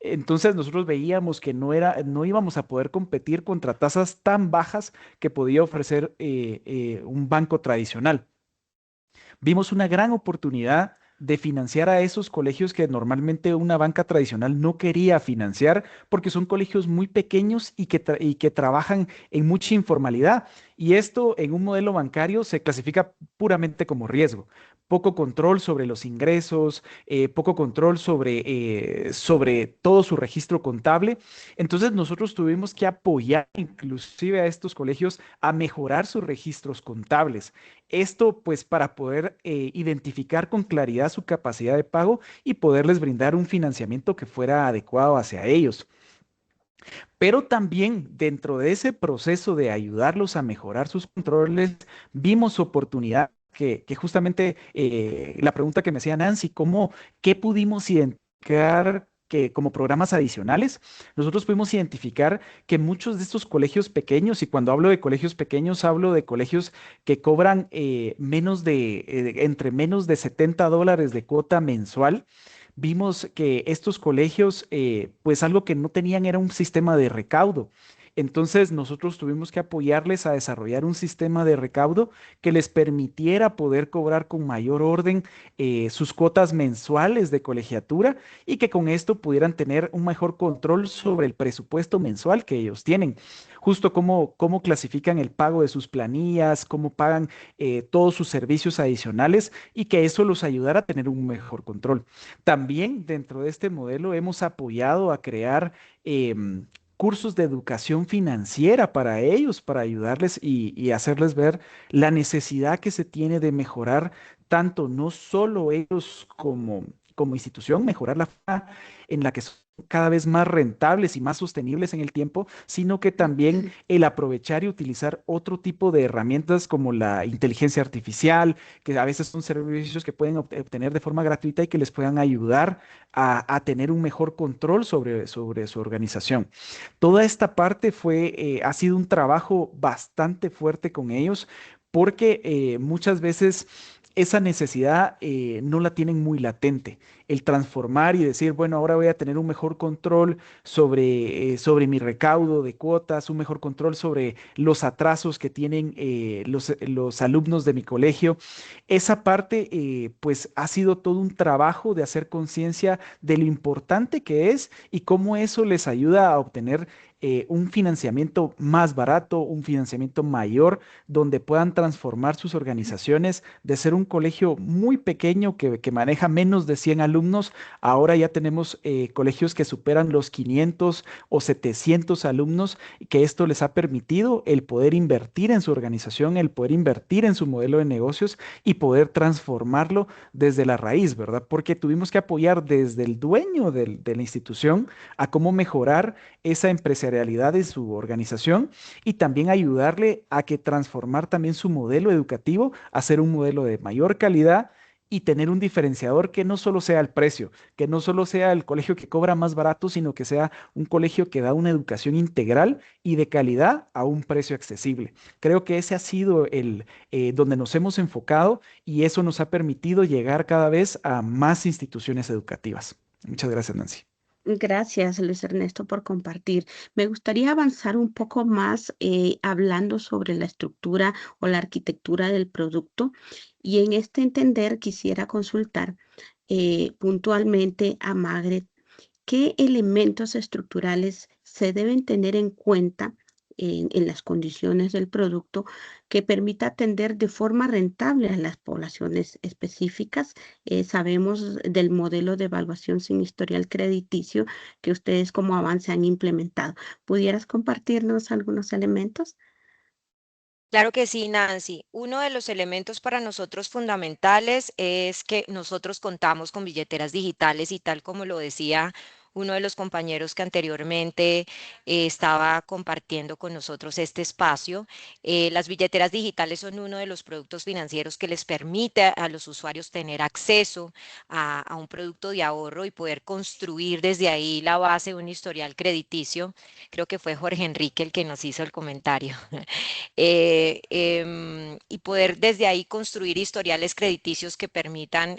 S2: Entonces nosotros veíamos que no íbamos a poder competir contra tasas tan bajas que podía ofrecer un banco tradicional. Vimos una gran oportunidad de financiar a esos colegios que normalmente una banca tradicional no quería financiar porque son colegios muy pequeños y que trabajan en mucha informalidad. Y esto en un modelo bancario se clasifica puramente como riesgo. Poco control sobre los ingresos, poco control sobre todo su registro contable. Entonces nosotros tuvimos que apoyar inclusive a estos colegios a mejorar sus registros contables. Esto pues para poder identificar con claridad su capacidad de pago y poderles brindar un financiamiento que fuera adecuado hacia ellos. Pero también dentro de ese proceso de ayudarlos a mejorar sus controles, vimos oportunidad que justamente la pregunta que me hacía Nancy, ¿qué pudimos identificar? Que como programas adicionales, nosotros pudimos identificar que muchos de estos colegios pequeños, y cuando hablo de colegios pequeños, hablo de colegios que cobran entre menos de $70 de cuota mensual. Vimos que estos colegios, pues algo que no tenían era un sistema de recaudo. Entonces nosotros tuvimos que apoyarles a desarrollar un sistema de recaudo que les permitiera poder cobrar con mayor orden sus cuotas mensuales de colegiatura y que con esto pudieran tener un mejor control sobre el presupuesto mensual que ellos tienen. Justo cómo clasifican el pago de sus planillas, cómo pagan todos sus servicios adicionales y que eso los ayudara a tener un mejor control. También dentro de este modelo hemos apoyado a crear cursos de educación financiera para ellos, para ayudarles y hacerles ver la necesidad que se tiene de mejorar tanto no solo ellos como institución, mejorar la forma en la que son cada vez más rentables y más sostenibles en el tiempo, sino que también el aprovechar y utilizar otro tipo de herramientas como la inteligencia artificial, que a veces son servicios que pueden obtener de forma gratuita y que les puedan ayudar a tener un mejor control sobre su organización. Toda esta parte ha sido un trabajo bastante fuerte con ellos porque muchas veces esa necesidad no la tienen muy latente. El transformar y decir, bueno, ahora voy a tener un mejor control sobre mi recaudo de cuotas, un mejor control sobre los atrasos que tienen los alumnos de mi colegio. Esa parte, pues, ha sido todo un trabajo de hacer conciencia de lo importante que es y cómo eso les ayuda a obtener un financiamiento más barato, un financiamiento mayor, donde puedan transformar sus organizaciones de ser un colegio muy pequeño que maneja menos de 100 alumnos. Ahora ya tenemos colegios que superan los 500 o 700 alumnos, y que esto les ha permitido el poder invertir en su organización, el poder invertir en su modelo de negocios y poder transformarlo desde la raíz, ¿verdad? Porque tuvimos que apoyar desde el dueño de la institución a cómo mejorar esa empresarialidad de su organización y también ayudarle a que transformar también su modelo educativo a ser un modelo de mayor calidad y tener un diferenciador que no solo sea el precio, que no solo sea el colegio que cobra más barato, sino que sea un colegio que da una educación integral y de calidad a un precio accesible. Creo que ese ha sido donde nos hemos enfocado y eso nos ha permitido llegar cada vez a más instituciones educativas. Muchas gracias, Nancy.
S6: Gracias, Luis Ernesto, por compartir. Me gustaría avanzar un poco más hablando sobre la estructura o la arquitectura del producto y en este entender quisiera consultar puntualmente a Magret qué elementos estructurales se deben tener en cuenta en las condiciones del producto que permita atender de forma rentable a las poblaciones específicas. Sabemos del modelo de evaluación sin historial crediticio que ustedes como avance han implementado. ¿Pudieras compartirnos algunos elementos?
S7: Claro que sí, Nancy. Uno de los elementos para nosotros fundamentales es que nosotros contamos con billeteras digitales y tal como lo decía uno de los compañeros que anteriormente estaba compartiendo con nosotros este espacio, las billeteras digitales son uno de los productos financieros que les permite a los usuarios tener acceso a un producto de ahorro y poder construir desde ahí la base de un historial crediticio. Creo que fue Jorge Enrique el que nos hizo el comentario. Y poder desde ahí construir historiales crediticios que permitan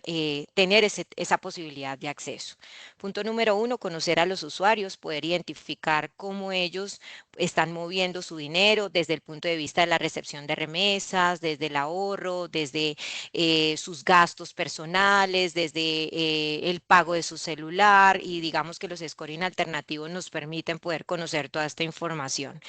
S7: tener esa posibilidad de acceso. Punto número 1, conocer a los usuarios, poder identificar cómo ellos están moviendo su dinero desde el punto de vista de la recepción de remesas, desde el ahorro, desde sus gastos personales, desde el pago de su celular, y digamos que los scoring alternativos nos permiten poder conocer toda esta información.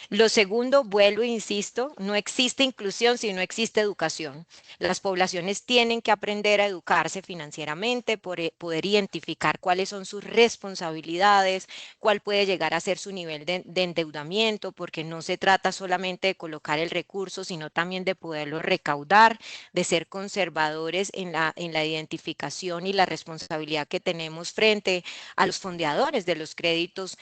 S7: Lo segundo, vuelvo e insisto, no existe inclusión si no existe educación. Las poblaciones tienen que aprender a educarse financieramente, poder identificar cuáles son sus responsabilidades, cuál puede llegar a ser su nivel de endeudamiento, porque no se trata solamente de colocar el recurso, sino también de poderlo recaudar, de ser conservadores en la identificación y la responsabilidad que tenemos frente a los fondeadores de los créditos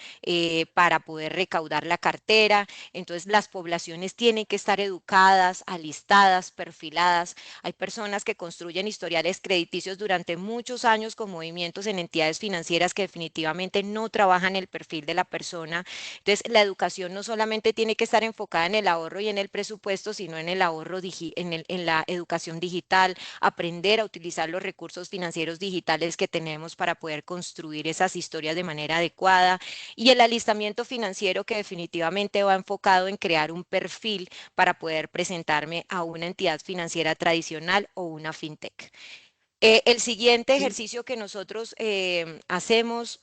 S7: para poder recaudar la cartera. Entonces, las poblaciones tienen que estar educadas, alistadas, perfiladas. Hay personas que construyen historiales crediticios durante muchos años con movimientos en entidades financieras que definitivamente no trabajan el perfil de la persona. Entonces, la educación no solamente tiene que estar enfocada en el ahorro y en el presupuesto, sino en el ahorro, en la educación digital, aprender a utilizar los recursos financieros digitales que tenemos para poder construir esas historias de manera adecuada, y el alistamiento financiero, que definitivamente va enfocado en crear un perfil para poder presentarme a una entidad financiera tradicional o una fintech. El siguiente ejercicio que nosotros hacemos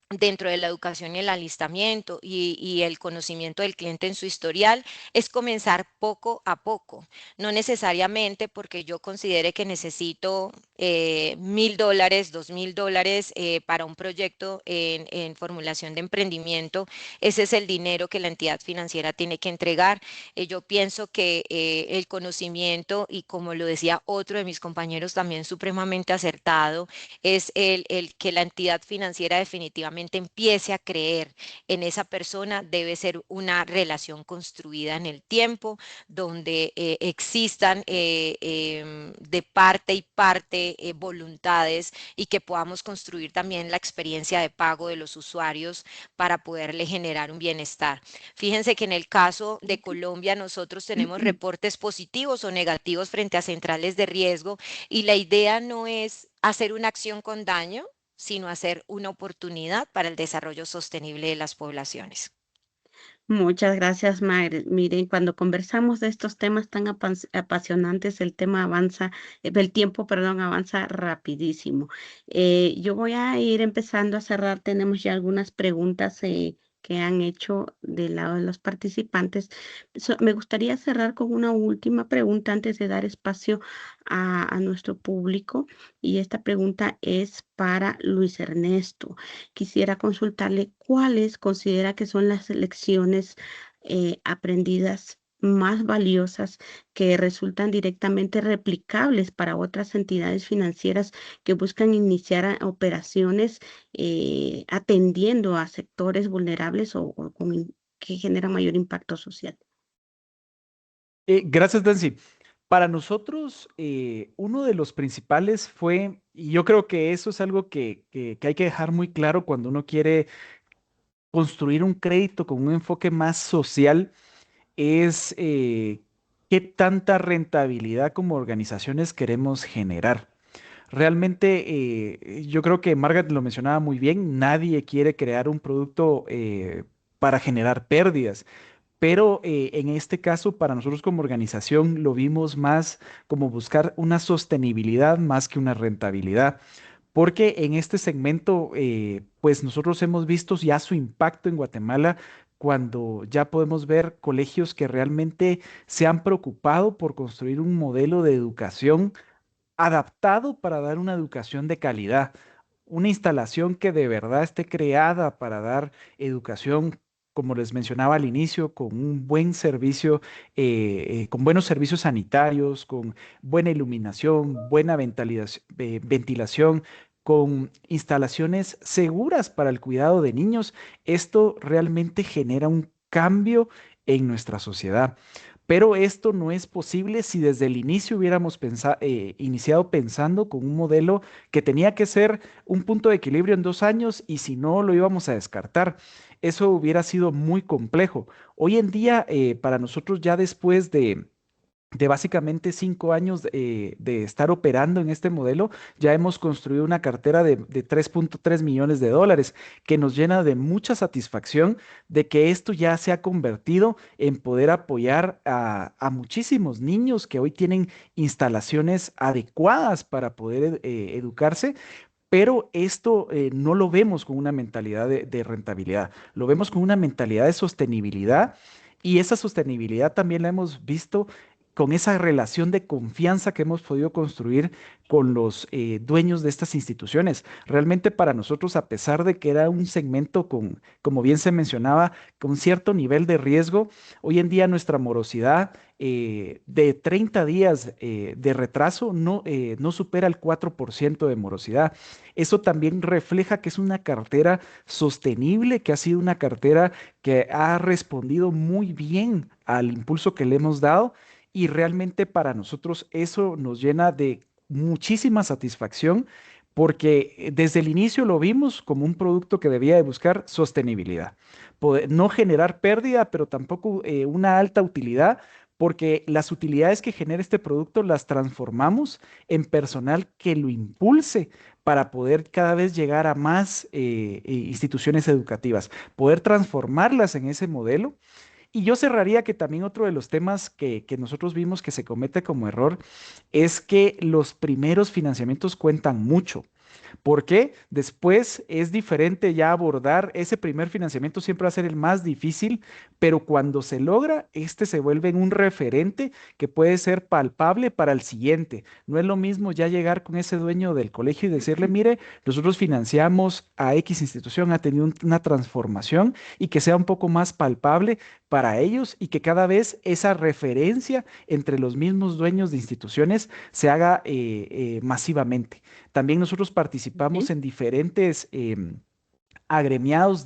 S7: dentro de la educación y el alistamiento y el conocimiento del cliente en su historial es comenzar poco a poco, no necesariamente porque yo considere que necesito $1,000, $2,000 para un proyecto en formulación de emprendimiento. Ese es el dinero que la entidad financiera tiene que entregar. Yo pienso que el conocimiento, y como lo decía otro de mis compañeros también supremamente acertado, es el que la entidad financiera definitivamente empiece a creer en esa persona. Debe ser una relación construida en el tiempo, donde existan de parte y parte voluntades, y que podamos construir también la experiencia de pago de los usuarios para poderle generar un bienestar. Fíjense que en el caso de Colombia nosotros tenemos reportes positivos o negativos frente a centrales de riesgo, y la idea no es hacer una acción con daño, sino hacer una oportunidad para el desarrollo sostenible de las poblaciones.
S6: Muchas gracias, Mayre. Miren, cuando conversamos de estos temas tan apasionantes, el tema avanza, el tiempo, perdón, avanza rapidísimo. Yo voy a ir empezando a cerrar. Tenemos ya algunas preguntas que han hecho del lado de los participantes. Me gustaría cerrar con una última pregunta antes de dar espacio a nuestro público. Y esta pregunta es para Luis Ernesto. Quisiera consultarle cuáles considera que son las lecciones aprendidas más valiosas, que resultan directamente replicables para otras entidades financieras que buscan iniciar operaciones atendiendo a sectores vulnerables o que generan mayor impacto social.
S2: Gracias, Nancy. Para nosotros, uno de los principales fue, y yo creo que eso es algo que hay que dejar muy claro cuando uno quiere construir un crédito con un enfoque más social, es qué tanta rentabilidad como organizaciones queremos generar. Realmente, yo creo que Margaret lo mencionaba muy bien, nadie quiere crear un producto para generar pérdidas. Pero en este caso, para nosotros como organización, lo vimos más como buscar una sostenibilidad más que una rentabilidad. Porque en este segmento, pues nosotros hemos visto ya su impacto en Guatemala cuando ya podemos ver colegios que realmente se han preocupado por construir un modelo de educación adaptado para dar una educación de calidad, una instalación que de verdad esté creada para dar educación, como les mencionaba al inicio, con un buen servicio, con buenos servicios sanitarios, con buena iluminación, buena ventilación, con instalaciones seguras para el cuidado de niños. Esto realmente genera un cambio en nuestra sociedad. Pero esto no es posible si desde el inicio hubiéramos iniciado pensando con un modelo que tenía que ser un punto de equilibrio en 2 años, y si no lo íbamos a descartar. Eso hubiera sido muy complejo. Hoy en día, para nosotros ya después de de básicamente 5 años de estar operando en este modelo, ya hemos construido una cartera de 3.3 millones de dólares, que nos llena de mucha satisfacción de que esto ya se ha convertido en poder apoyar a muchísimos niños que hoy tienen instalaciones adecuadas para poder educarse. Pero esto no lo vemos con una mentalidad de rentabilidad, lo vemos con una mentalidad de sostenibilidad, y esa sostenibilidad también la hemos visto con esa relación de confianza que hemos podido construir con los dueños de estas instituciones. Realmente para nosotros, a pesar de que era un segmento con, como bien se mencionaba, con cierto nivel de riesgo, hoy en día nuestra morosidad de 30 días de retraso no supera el 4% de morosidad. Eso también refleja que es una cartera sostenible, que ha sido una cartera que ha respondido muy bien al impulso que le hemos dado, y realmente para nosotros eso nos llena de muchísima satisfacción, porque desde el inicio lo vimos como un producto que debía de buscar sostenibilidad, no generar pérdida, pero tampoco una alta utilidad, porque las utilidades que genera este producto las transformamos en personal que lo impulse para poder cada vez llegar a más instituciones educativas, poder transformarlas en ese modelo. Y yo cerraría que también otro de los temas que nosotros vimos que se comete como error es que los primeros financiamientos cuentan mucho. Porque después es diferente ya abordar ese primer financiamiento, siempre va a ser el más difícil, pero cuando se logra, este se vuelve en un referente que puede ser palpable para el siguiente. No es lo mismo ya llegar con ese dueño del colegio y decirle, mire, nosotros financiamos a X institución, ha tenido una transformación, y que sea un poco más palpable para ellos, y que cada vez esa referencia entre los mismos dueños de instituciones se haga masivamente. También nosotros participamos
S6: Ok.
S2: en diferentes agremiados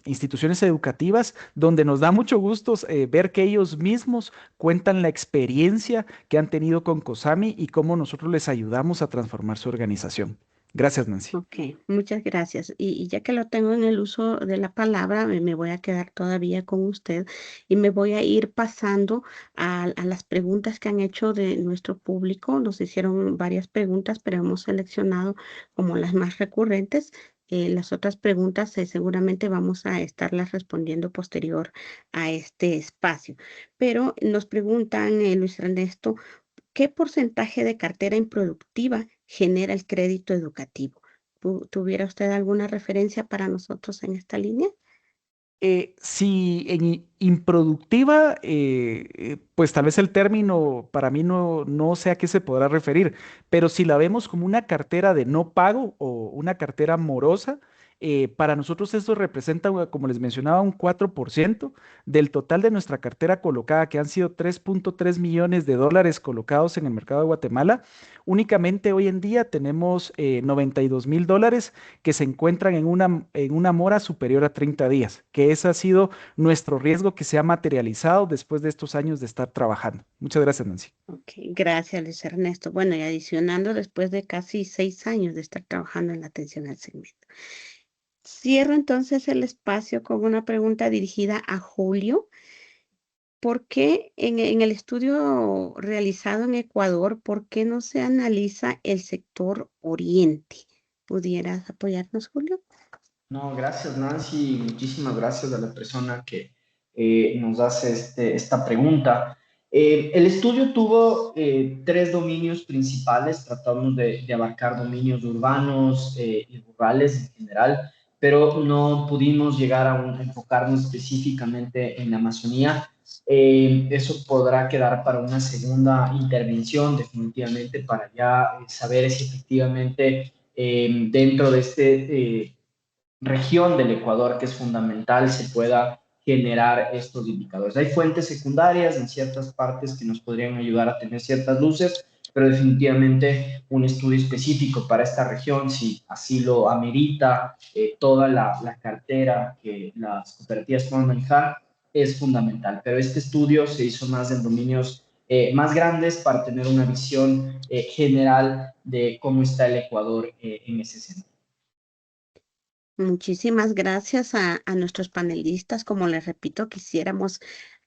S2: instituciones educativas, donde nos da mucho gusto ver que ellos mismos cuentan la experiencia que han tenido con COSAMI y cómo nosotros les ayudamos a transformar su organización. Gracias, Nancy.
S6: Ok, muchas gracias. Y ya que lo tengo en el uso de la palabra, me voy a quedar todavía con usted y me voy a ir pasando a las preguntas que han hecho de nuestro público. Nos hicieron varias preguntas, pero hemos seleccionado como las más recurrentes. Las otras preguntas seguramente vamos a estarlas respondiendo posterior a este espacio. Pero nos preguntan, Luis Ernesto, ¿qué porcentaje de cartera improductiva genera el crédito educativo? ¿Tuviera usted alguna referencia para nosotros en esta línea?
S2: Si improductiva, pues tal vez el término para mí no sé a qué se podrá referir, pero si la vemos como una cartera de no pago o una cartera morosa, para nosotros eso representa, como les mencionaba, un 4% del total de nuestra cartera colocada, que han sido 3.3 millones de dólares colocados en el mercado de Guatemala. Únicamente hoy en día tenemos 92.000 dólares que se encuentran en una mora superior a 30 días, que ese ha sido nuestro riesgo que se ha materializado después de estos años de estar trabajando. Muchas gracias, Nancy.
S6: Ok, gracias, Luis Ernesto. Bueno, y adicionando, después de casi 6 años de estar trabajando en la atención al segmento. Cierro entonces el espacio con una pregunta dirigida a Julio. ¿Por qué en el estudio realizado en Ecuador, por qué no se analiza el sector oriente? ¿Pudieras apoyarnos, Julio?
S5: No, gracias Nancy, muchísimas gracias a la persona que nos hace esta pregunta. El estudio tuvo 3 dominios principales, tratamos de abarcar dominios urbanos y rurales en general, pero no pudimos llegar a enfocarnos específicamente en la Amazonía. Eso podrá quedar para una segunda intervención, definitivamente, para ya saber si efectivamente dentro de región del Ecuador, que es fundamental, se pueda generar estos indicadores. Hay fuentes secundarias en ciertas partes que nos podrían ayudar a tener ciertas luces, pero definitivamente un estudio específico para esta región, si así lo amerita toda la cartera que las cooperativas puedan manejar, es fundamental. Pero este estudio se hizo más en dominios más grandes para tener una visión general de cómo está el Ecuador en ese sentido.
S6: Muchísimas gracias a nuestros panelistas. Como les repito, quisiéramos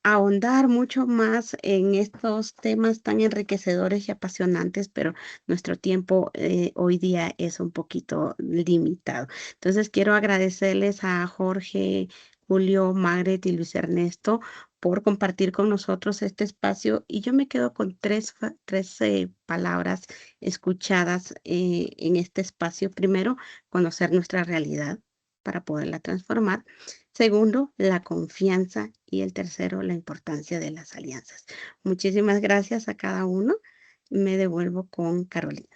S6: ahondar mucho más en estos temas tan enriquecedores y apasionantes, pero nuestro tiempo hoy día es un poquito limitado. Entonces, quiero agradecerles a Jorge, Julio, Margaret y Luis Ernesto por compartir con nosotros este espacio, y yo me quedo con tres palabras escuchadas en este espacio. Primero, conocer nuestra realidad para poderla transformar. Segundo, la confianza. Y el tercero, la importancia de las alianzas. Muchísimas gracias a cada uno. Me devuelvo con Carolina.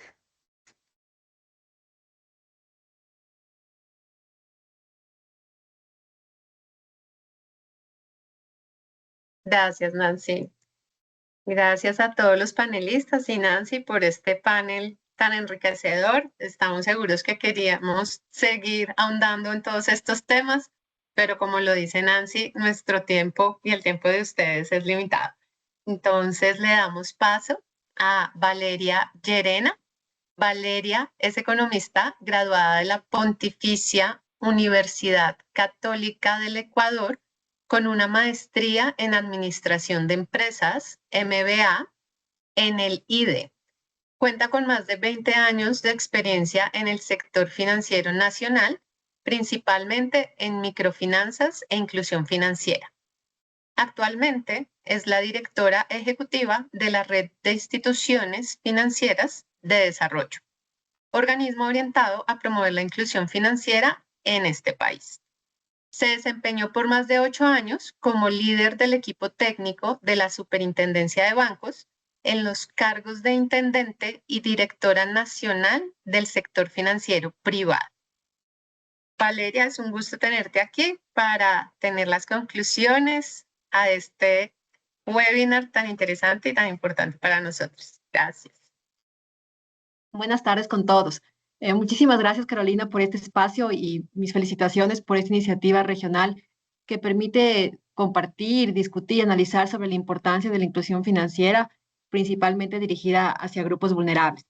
S1: Gracias, Nancy. Gracias a todos los panelistas y Nancy por este panel tan enriquecedor. Estamos seguros que queríamos seguir ahondando en todos estos temas, pero como lo dice Nancy, nuestro tiempo y el tiempo de ustedes es limitado. Entonces le damos paso a Valeria Llerena. Valeria es economista graduada de la Pontificia Universidad Católica del Ecuador con una maestría en Administración de Empresas, MBA, en el IDE. Cuenta con más de 20 años de experiencia en el sector financiero nacional, principalmente en microfinanzas e inclusión financiera. Actualmente es la directora ejecutiva de la Red de Instituciones Financieras de Desarrollo, organismo orientado a promover la inclusión financiera en este país. Se desempeñó por más de 8 años como líder del equipo técnico de la Superintendencia de Bancos en los cargos de intendente y directora nacional del sector financiero privado. Valeria, es un gusto tenerte aquí para tener las conclusiones a este webinar tan interesante y tan importante para nosotros. Gracias.
S8: Buenas tardes con todos. Muchísimas gracias, Carolina, por este espacio y mis felicitaciones por esta iniciativa regional que permite compartir, discutir y analizar sobre la importancia de la inclusión financiera, principalmente dirigida hacia grupos vulnerables.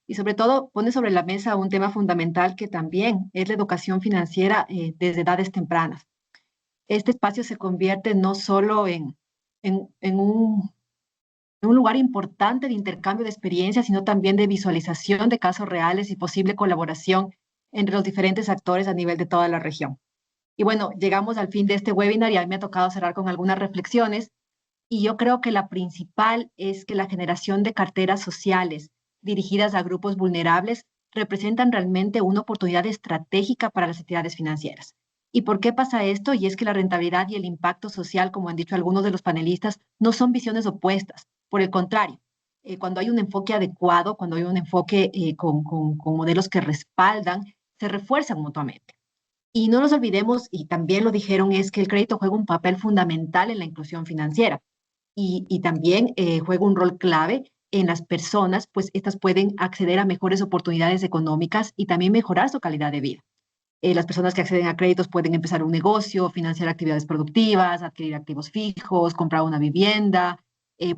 S8: Y sobre todo pone sobre la mesa un tema fundamental que también es la educación financiera desde edades tempranas. Este espacio se convierte no solo en un lugar importante de intercambio de experiencias, sino también de visualización de casos reales y posible colaboración entre los diferentes actores a nivel de toda la región. Y bueno, llegamos al fin de este webinar y a mí me ha tocado cerrar con algunas reflexiones. Y yo creo que la principal es que la generación de carteras sociales dirigidas a grupos vulnerables representan realmente una oportunidad estratégica para las entidades financieras. ¿Y por qué pasa esto? Y es que la rentabilidad y el impacto social, como han dicho algunos de los panelistas, no son visiones opuestas. Por el contrario, cuando hay un enfoque adecuado, cuando hay un enfoque con modelos que respaldan, se refuerzan mutuamente. Y no nos olvidemos, y también lo dijeron, es que el crédito juega un papel fundamental en la inclusión financiera y también juega un rol clave en las personas, pues estas pueden acceder a mejores oportunidades económicas y también mejorar su calidad de vida. Las personas que acceden a créditos pueden empezar un negocio, financiar actividades productivas, adquirir activos fijos, comprar una vivienda,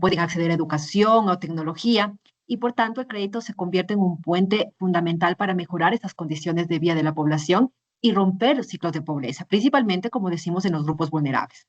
S8: pueden acceder a educación o tecnología, y por tanto el crédito se convierte en un puente fundamental para mejorar estas condiciones de vida de la población y romper los ciclos de pobreza, principalmente, como decimos, en los grupos vulnerables.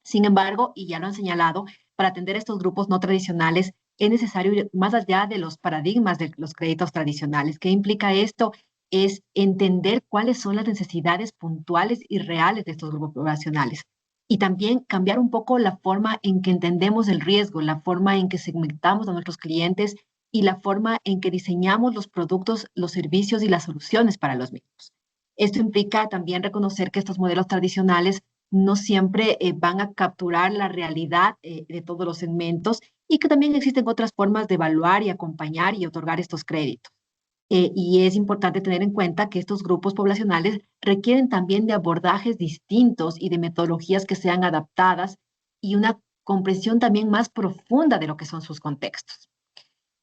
S8: Sin embargo, y ya lo han señalado, para atender a estos grupos no tradicionales es necesario ir más allá de los paradigmas de los créditos tradicionales. ¿Qué implica esto? Es entender cuáles son las necesidades puntuales y reales de estos grupos poblacionales. Y también cambiar un poco la forma en que entendemos el riesgo, la forma en que segmentamos a nuestros clientes y la forma en que diseñamos los productos, los servicios y las soluciones para los mismos. Esto implica también reconocer que estos modelos tradicionales no siempre van a capturar la realidad de todos los segmentos y que también existen otras formas de evaluar y acompañar y otorgar estos créditos. Y es importante tener en cuenta que estos grupos poblacionales requieren también de abordajes distintos y de metodologías que sean adaptadas y una comprensión también más profunda de lo que son sus contextos.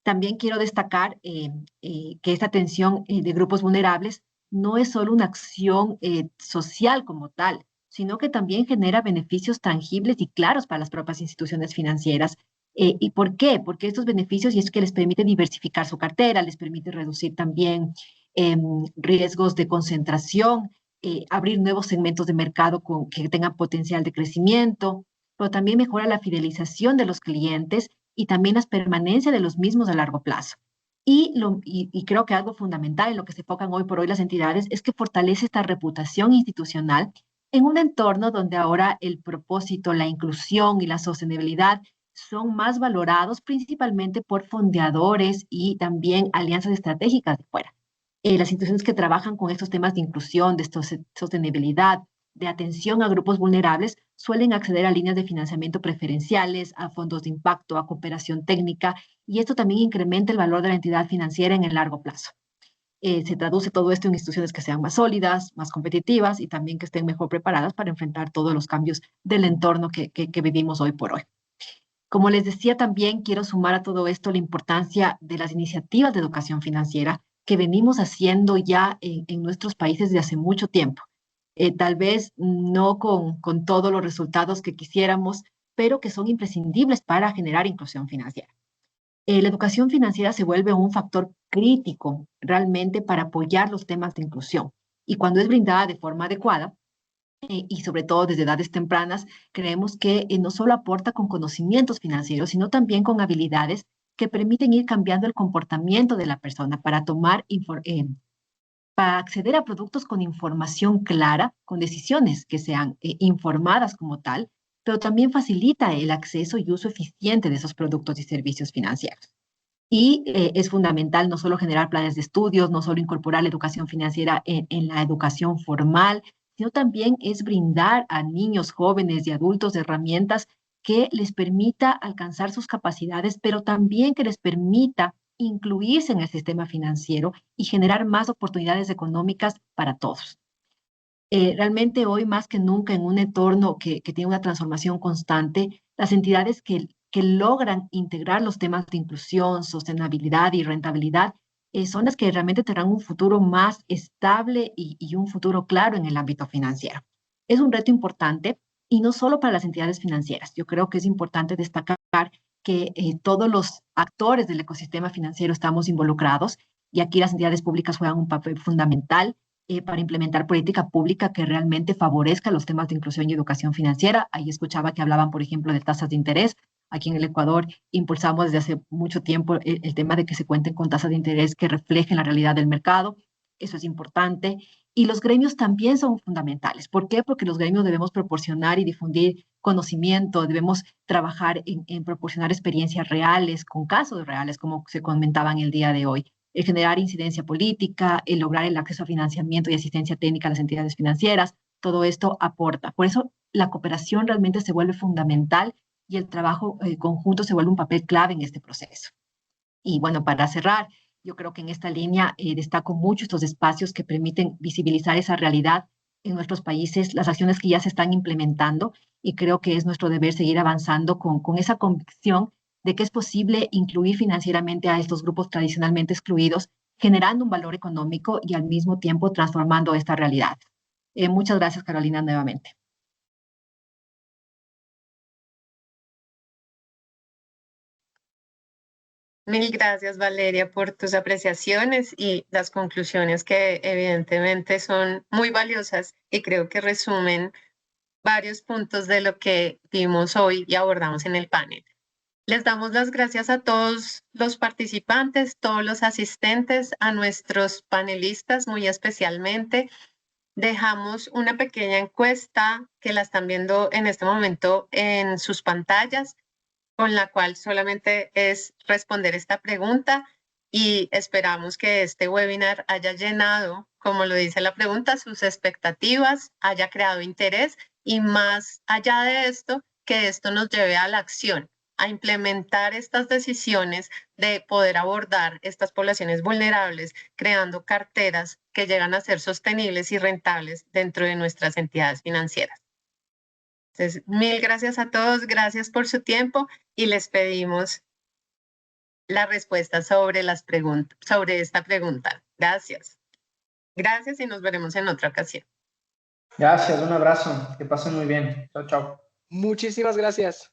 S8: También quiero destacar que esta atención de grupos vulnerables no es solo una acción social como tal, sino que también genera beneficios tangibles y claros para las propias instituciones financieras. ¿Y por qué? Porque estos beneficios y es que les permite diversificar su cartera, les permite reducir también riesgos de concentración, abrir nuevos segmentos de mercado que tengan potencial de crecimiento. pero también mejora la fidelización de los clientes y también la permanencia de los mismos a largo plazo. Y creo que algo fundamental en lo que se enfocan hoy por hoy las entidades es que fortalece esta reputación institucional en un entorno donde ahora el propósito, la inclusión y la sostenibilidad son más valorados principalmente por fondeadores y también alianzas estratégicas de fuera. Las instituciones que trabajan con estos temas de inclusión, de sostenibilidad, de atención a grupos vulnerables, suelen acceder a líneas de financiamiento preferenciales, a fondos de impacto, a cooperación técnica, y esto también incrementa el valor de la entidad financiera en el largo plazo. Se traduce todo esto en instituciones que sean más sólidas, más competitivas y también que estén mejor preparadas para enfrentar todos los cambios del entorno que vivimos hoy por hoy. Como les decía, también quiero sumar a todo esto la importancia de las iniciativas de educación financiera que venimos haciendo ya en nuestros países desde hace mucho tiempo. Tal vez no con todos los resultados que quisiéramos, pero que son imprescindibles para generar inclusión financiera. La educación financiera se vuelve un factor crítico realmente para apoyar los temas de inclusión. Y cuando es brindada de forma adecuada, y sobre todo desde edades tempranas, creemos que no solo aporta con conocimientos financieros, sino también con habilidades que permiten ir cambiando el comportamiento de la persona para para acceder a productos con información clara, con decisiones que sean informadas como tal, pero también facilita el acceso y uso eficiente de esos productos y servicios financieros. Y es fundamental no solo generar planes de estudios, no solo incorporar la educación financiera en la educación formal, sino también es brindar a niños, jóvenes y adultos herramientas que les permita alcanzar sus capacidades, pero también que les permita incluirse en el sistema financiero y generar más oportunidades económicas para todos. Realmente hoy más que nunca en un entorno que tiene una transformación constante, las entidades que logran integrar los temas de inclusión, sostenibilidad y rentabilidad son las que realmente tendrán un futuro más estable y un futuro claro en el ámbito financiero. Es un reto importante y no solo para las entidades financieras. Yo creo que es importante destacar que todos los actores del ecosistema financiero estamos involucrados y aquí las entidades públicas juegan un papel fundamental para implementar política pública que realmente favorezca los temas de inclusión y educación financiera. Ahí escuchaba que hablaban, por ejemplo, de tasas de interés. Aquí en el Ecuador impulsamos desde hace mucho tiempo el tema de que se cuenten con tasas de interés que reflejen la realidad del mercado. Eso es importante. Y los gremios también son fundamentales. ¿Por qué? Porque los gremios debemos proporcionar y difundir conocimiento, debemos trabajar en proporcionar experiencias reales, con casos reales, como se comentaban el día de hoy. El generar incidencia política, el lograr el acceso a financiamiento y asistencia técnica a las entidades financieras, todo esto aporta. Por eso la cooperación realmente se vuelve fundamental y el trabajo conjunto se vuelve un papel clave en este proceso. Y bueno, para cerrar, yo creo que en esta línea destaco mucho estos espacios que permiten visibilizar esa realidad en nuestros países, las acciones que ya se están implementando, y creo que es nuestro deber seguir avanzando con esa convicción de que es posible incluir financieramente a estos grupos tradicionalmente excluidos, generando un valor económico y al mismo tiempo transformando esta realidad. Muchas gracias, Carolina, nuevamente.
S1: Mil gracias, Valeria, por tus apreciaciones y las conclusiones que evidentemente son muy valiosas y creo que resumen varios puntos de lo que vimos hoy y abordamos en el panel. Les damos las gracias a todos los participantes, todos los asistentes, a nuestros panelistas muy especialmente. Dejamos una pequeña encuesta que la están viendo en este momento en sus pantallas, con la cual solamente es responder esta pregunta y esperamos que este webinar haya llenado, como lo dice la pregunta, sus expectativas, haya creado interés y más allá de esto, que esto nos lleve a la acción, a implementar estas decisiones de poder abordar estas poblaciones vulnerables, creando carteras que llegan a ser sostenibles y rentables dentro de nuestras entidades financieras. Entonces, mil gracias a todos, gracias por su tiempo y les pedimos la respuesta sobre esta pregunta. Gracias. Gracias y nos veremos en otra ocasión.
S5: Gracias, un abrazo, que pasen muy bien. Chao, chao.
S4: Muchísimas gracias.